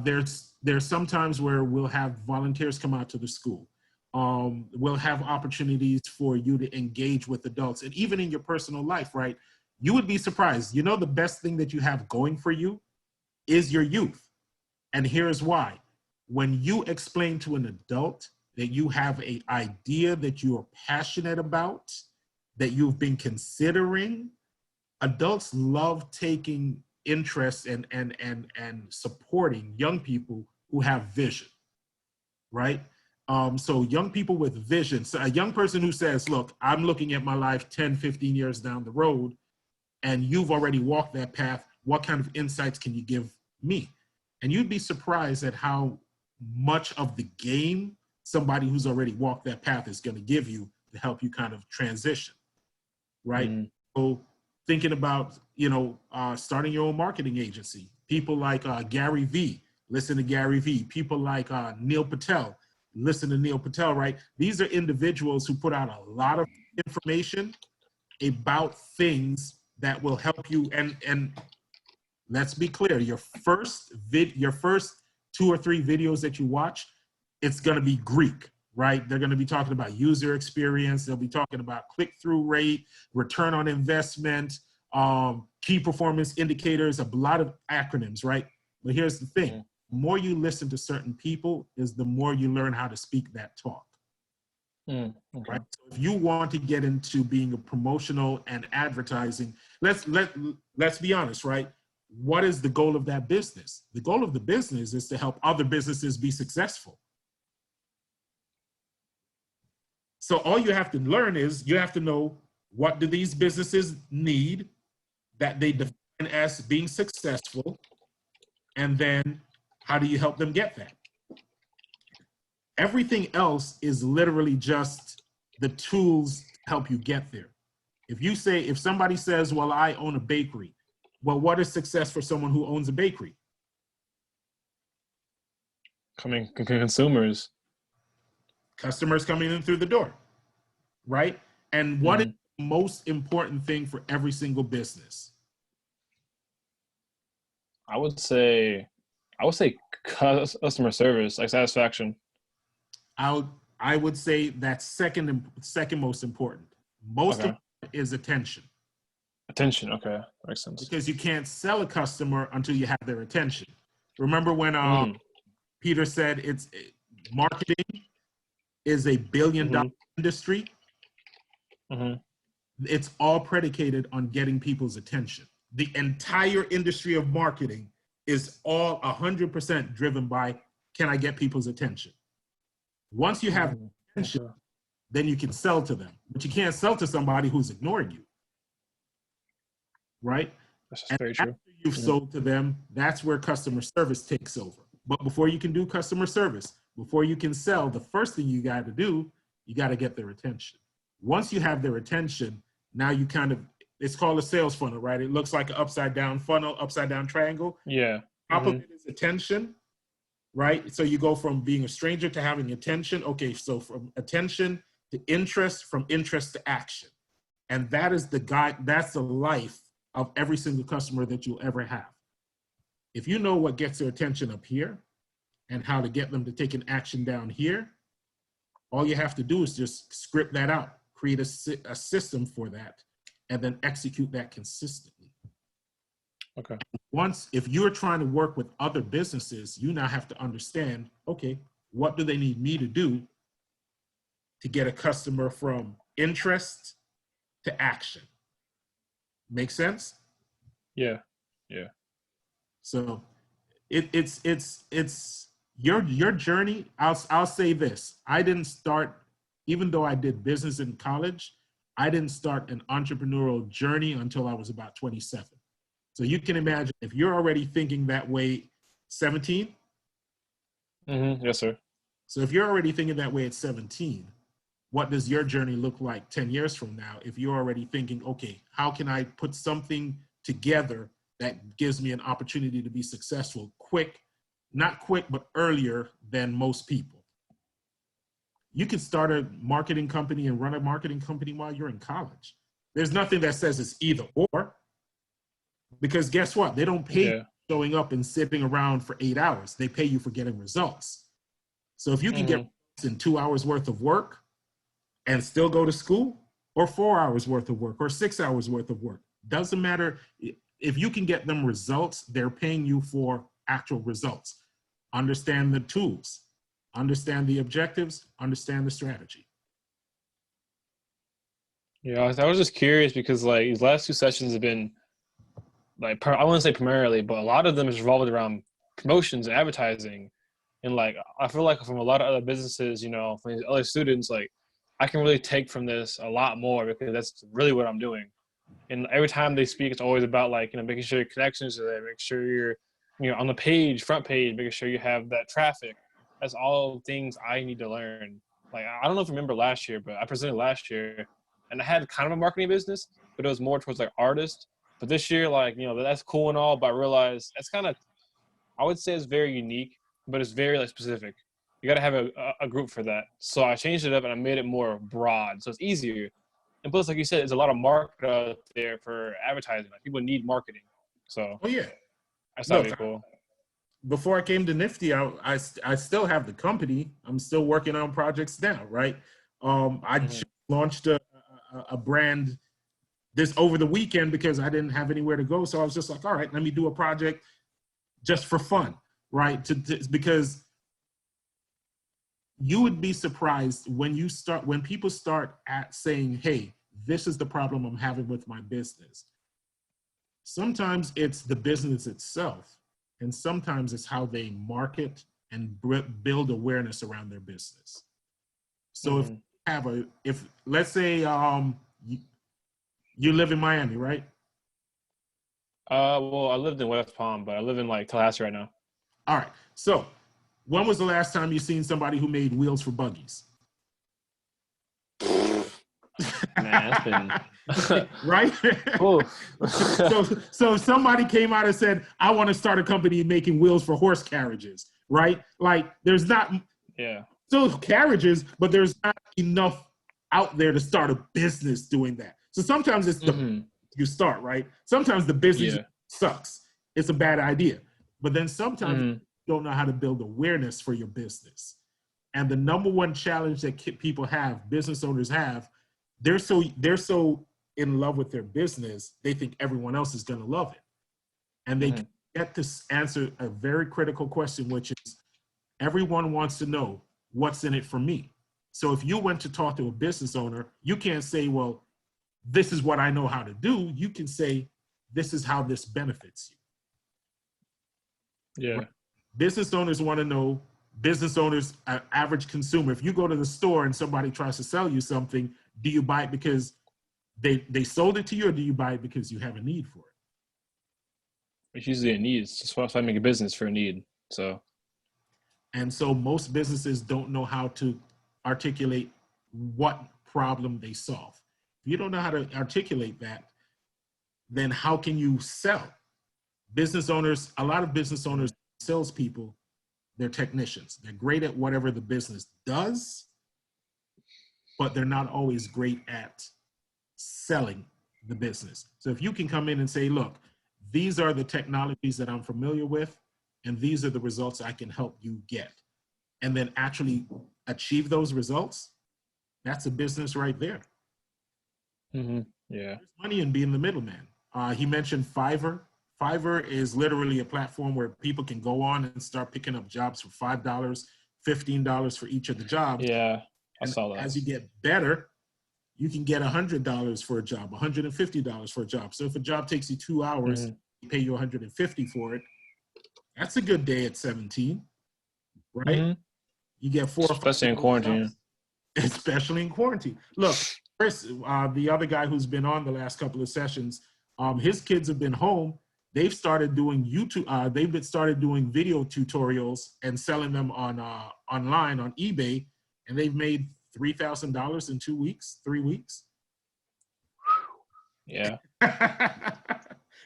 there's some times where we'll have volunteers come out to the school. We'll have opportunities for you to engage with adults. And even in your personal life, right? You would be surprised. You know, the best thing that you have going for you is your youth. And here's why. When you explain to an adult that you have an idea that you are passionate about, that you've been considering, adults love taking interest and supporting young people who have vision, right? So young people with vision, so a young person who says, look, I'm looking at my life 10, 15 years down the road, and you've already walked that path, what kind of insights can you give me? And you'd be surprised at how much of the game somebody who's already walked that path is going to give you to help you kind of transition, right? So thinking about, starting your own marketing agency, people like Gary Vee, listen to Gary Vee, people like Neil Patel, listen to Neil Patel, right? These are individuals who put out a lot of information about things that will help you. And let's be clear, your first 2 or 3 videos that you watch, it's going to be Greek, right? They're going to be talking about user experience. They'll be talking about click-through rate, return on investment, key performance indicators, a lot of acronyms, right? But here's the thing. The more you listen to certain people is the more you learn how to speak that talk. Okay. Right? So if you want to get into being a promotional and advertising, let's be honest, right? What is the goal of that business? The goal of the business is to help other businesses be successful. So all you have to learn is you have to know, what do these businesses need that they define as being successful? And then how do you help them get that? Everything else is literally just the tools to help you get there. If somebody says, well, I own a bakery, well, what is success for someone who owns a bakery? Consumers. Customers coming in through the door, right? And what is the most important thing for every single business? I would say customer service, like satisfaction. I would say that's second most important. Most important is attention. Attention, okay, makes sense. Because you can't sell a customer until you have their attention. Remember when Peter said marketing is a billion-dollar industry? It's all predicated on getting people's attention. The entire industry of marketing is all 100% driven by, can I get people's attention? Once you have attention, then you can sell to them. But you can't sell to somebody who's ignoring you, right? That's and very true. After you've sold to them, that's where customer service takes over. But before you can do customer service, before you can sell, the first thing you got to do, you got to get their attention. Once you have their attention, now you it's called a sales funnel, right? It looks like an upside down funnel, upside down triangle. Yeah. Top of it is attention, right? So you go from being a stranger to having attention. Okay, so from attention to interest, from interest to action. And that is that's the life of every single customer that you'll ever have. If you know what gets their attention up here and how to get them to take an action down here, all you have to do is just script that out, create a system for that, and then execute that consistently. Okay. If you're trying to work with other businesses, you now have to understand, okay, what do they need me to do to get a customer from interest to action? Make sense? Yeah. So it's your journey. I'll say this. I didn't start, even though I did business in college, I didn't start an entrepreneurial journey until I was about 27. So you can imagine if you're already thinking that way, 17. Yes, sir. So if you're already thinking that way at 17, what does your journey look like 10 years from now if you're already thinking, okay, how can I put something together that gives me an opportunity to be successful not quick, but earlier than most people? You can start a marketing company and run a marketing company while you're in college. There's nothing that says it's either or, because guess what? They don't pay you for showing up and sitting around for 8 hours. They pay you for getting results. So if you can get results in 2 hours worth of work and still go to school, or 4 hours worth of work, or 6 hours worth of work, doesn't matter. If you can get them results, they're paying you for actual results. Understand the tools, understand the objectives, understand the strategy. Yeah, I was just curious because like these last 2 sessions have been like I wouldn't say primarily, but a lot of them is revolved around promotions and advertising. And like I feel like from a lot of other businesses, from these other students, like I can really take from this a lot more because that's really what I'm doing. And every time they speak, it's always about like making sure your connections are there, make sure you're on the page, front page, making sure you have that traffic. That's all things I need to learn. Like I don't know if you remember last year, but I presented last year, and I had kind of a marketing business, but it was more towards like artists. But this year, like that's cool and all, but I realized that's kind of, I would say it's very unique, but it's very like specific. You got to have a group for that. So I changed it up and I made it more broad, so it's easier. And plus, like you said, there's a lot of market out there for advertising. Like people need marketing. So Oh yeah. that's Look, really cool. Before I came to Nifty, I still have the company. I'm still working on projects now, right? I just launched a brand this over the weekend because I didn't have anywhere to go. So I was just like, all right, let me do a project just for fun, right? Because you would be surprised when people start at saying, hey, this is the problem I'm having with my business. Sometimes it's the business itself, and sometimes it's how they market and build awareness around their business. So if let's say you live in Miami, right? Well, I lived in West Palm, but I live in like Tallahassee right now. All right. So when was the last time you seen somebody who made wheels for buggies? Man, it's been right? so if somebody came out and said, I want to start a company making wheels for horse carriages, right? Like there's not still carriages, but there's not enough out there to start a business doing that. So sometimes it's the you start, right? Sometimes the business sucks. It's a bad idea. But then sometimes you don't know how to build awareness for your business. And the number one challenge that people have, business owners have, they're so in love with their business, they think everyone else is going to love it. And they get to answer a very critical question, which is everyone wants to know what's in it for me. So if you went to talk to a business owner, you can't say, well, this is what I know how to do. You can say, this is how this benefits you. Yeah. Right? Business owners want to know, business owners, average consumer, if you go to the store and somebody tries to sell you something, do you buy it because they sold it to you, or do you buy it because you have a need for it? It's usually a need. It's just why I make a business for a need. And so most businesses don't know how to articulate what problem they solve. If you don't know how to articulate that, then how can you sell? Business owners, a lot of business owners, salespeople, they're technicians. They're great at whatever the business does, but they're not always great at selling the business. So if you can come in and say, look, these are the technologies that I'm familiar with, and these are the results I can help you get, and then actually achieve those results, that's a business right there. Yeah. There's money in being the middleman. He mentioned Fiverr. Fiverr is literally a platform where people can go on and start picking up jobs for $5, $15 for each of the jobs. Yeah, I saw that. As you get better, you can get $100 for a job, $150 for a job. So if a job takes you 2 hours, they pay you $150 for it. That's a good day at 17, right? You get 4 or 5. Especially in quarantine. Especially in quarantine. Look, Chris, the other guy who's been on the last couple of sessions, his kids have been home. They've started doing YouTube. They've started doing video tutorials and selling them on online on eBay, and they've made $3,000 in 2 weeks, 3 weeks. Yeah.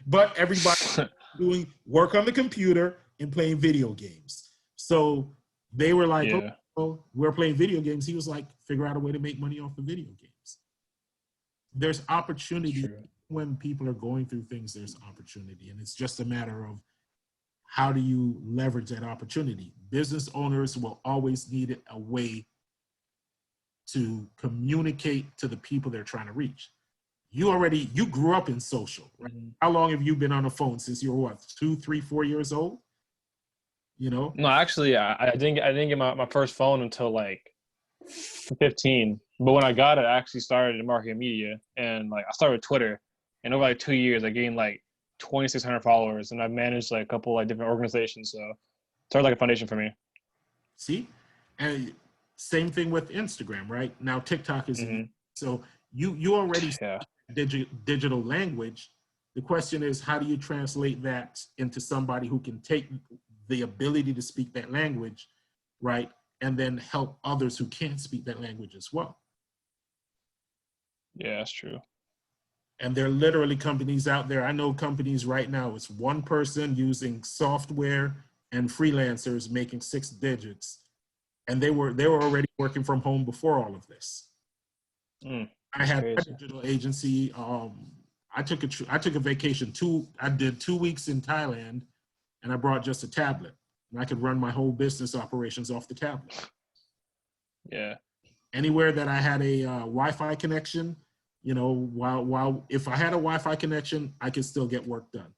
But everybody's doing work on the computer and playing video games. So they were like, oh, we're playing video games. He was like, figure out a way to make money off of video games. There's opportunity. When people are going through things, there's opportunity. And it's just a matter of how do you leverage that opportunity? Business owners will always need a way to communicate to the people they're trying to reach. You grew up in social, right? How long have you been on the phone? Since you were what, 2, 3, 4 years old? You know? No, actually, I didn't get my first phone until like 15. But when I got it, I actually started in marketing media, and like I started with Twitter, and over like 2 years, I gained like 2,600 followers, and I've managed like a couple like different organizations. So it's sort of like a foundation for me. See, and same thing with Instagram, right? Now TikTok is so you already Yeah. digital language. The question is, how do you translate that into somebody who can take the ability to speak that language, right, and then help others who can't speak that language as well? Yeah, that's true. And there are literally companies out there. I know companies right now, it's one person using software and freelancers making 6 digits. And they were already working from home before all of this. I had a digital agency. I took a vacation. I did 2 weeks in Thailand, and I brought just a tablet, and I could run my whole business operations off the tablet. Yeah. Anywhere that I had a Wi-Fi connection, you know, while if I had a Wi-Fi connection, I could still get work done.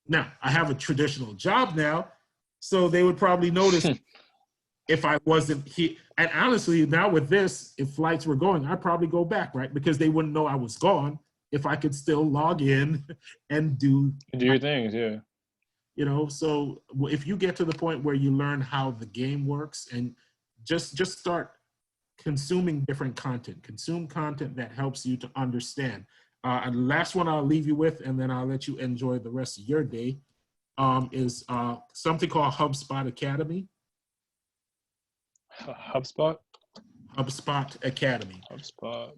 Now I have a traditional job now, so they would probably notice if I wasn't here. And honestly, now with this, if flights were going, I'd probably go back, right? Because they wouldn't know I was gone if I could still log in and do your things, yeah. You know, so if you get to the point where you learn how the game works and just start consuming different content, consume content that helps you to understand. And the last one I'll leave you with, and then I'll let you enjoy the rest of your day, is something called HubSpot Academy. HubSpot? HubSpot Academy. HubSpot.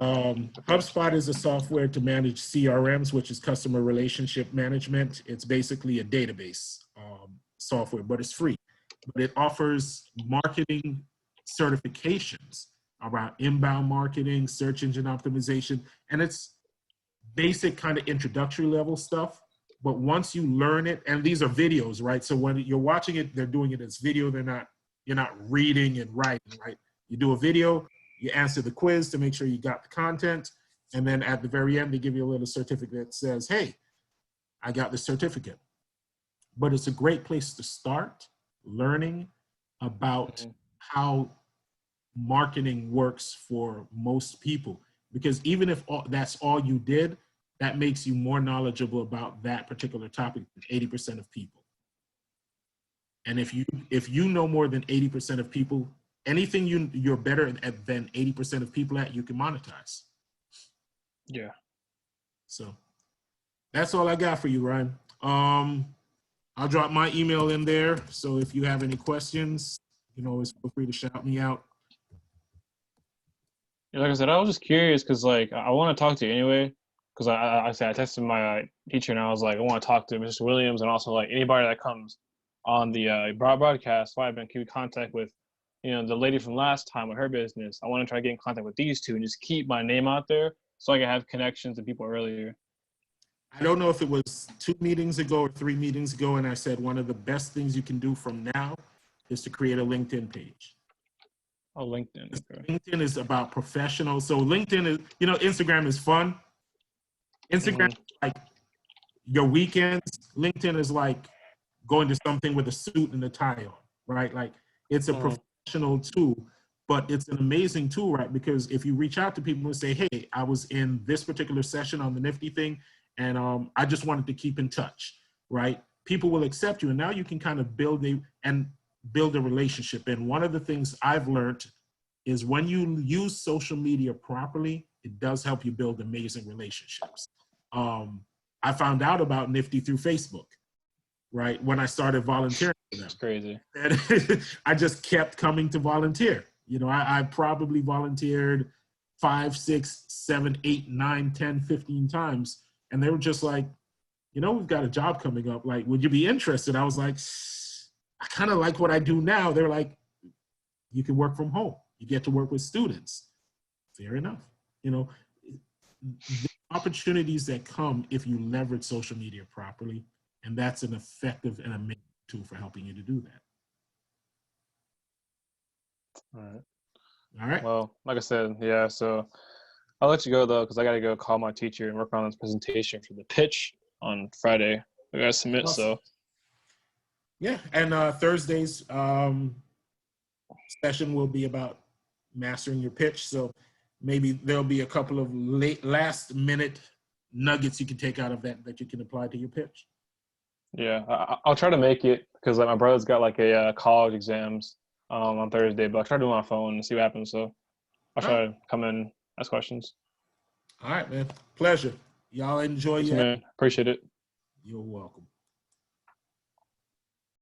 HubSpot is a software to manage CRMs, which is customer relationship management. It's basically a database software, but it's free. But it offers marketing certifications around inbound marketing, search engine optimization, and it's basic kind of introductory level stuff. But once you learn it, and these are videos, right? So when you're watching it, they're doing it as video. You're not reading and writing, right? You do a video, you answer the quiz to make sure you got the content, and then at the very end, they give you a little certificate that says, hey, I got the certificate. But it's a great place to start learning about how marketing works for most people. Because even if that's all you did, that makes you more knowledgeable about that particular topic than 80% of people. And if you know more than 80% of people, anything you're better at than 80% of people at, you can monetize. Yeah. So that's all I got for you, Ryan. I'll drop my email in there. So if you have any questions, you can always feel free to shout me out. Yeah, like I said, I was just curious because like I want to talk to you anyway. Because I texted my teacher and I was like, I want to talk to Mr. Williams and also like anybody that comes on the broadcast. So I've been keeping contact with, you know, the lady from last time with her business. I want to try to get in contact with these two and just keep my name out there so I can have connections to people earlier. I don't know if it was 2 meetings ago or 3 meetings ago, and I said one of the best things you can do from now is to create a LinkedIn page. Oh, LinkedIn. Okay. LinkedIn is about professional. So LinkedIn is, you know, Instagram is fun. Instagram is like your weekends. LinkedIn is like going to something with a suit and a tie on, right? Like it's a professional tool, but it's an amazing tool, right? Because if you reach out to people and say, hey, I was in this particular session on the Nifty thing, and I just wanted to keep in touch, right? People will accept you, and now you can kind of build a relationship. And one of the things I've learned is when you use social media properly, it does help you build amazing relationships. I found out about Nifty through Facebook, right? When I started volunteering for them. It's crazy. And I just kept coming to volunteer. You know, I probably volunteered 5, 6, 7, 8, 9, 10, 15 times. And they were just like, you know, we've got a job coming up. Like, would you be interested? I was like, I kind of like what I do now. They're like, you can work from home. You get to work with students. Fair enough. You know, the opportunities that come if you leverage social media properly, and that's an effective and amazing tool for helping you to do that. All right. All right. Well, like I said, yeah, so I'll let you go though, because I got to go call my teacher and work on this presentation for the pitch on Friday. I got to submit, Awesome. so. Yeah, and Thursday's session will be about mastering your pitch. So maybe there'll be a couple of last minute nuggets you can take out of that that you can apply to your pitch. Yeah, I'll try to make it because like my brother's got like a college exams on Thursday, but I'll try to do it on my phone and see what happens. So I'll try to come in, ask questions. All right, man. Pleasure. Y'all enjoy Yes, your. man. Appreciate it. You're welcome.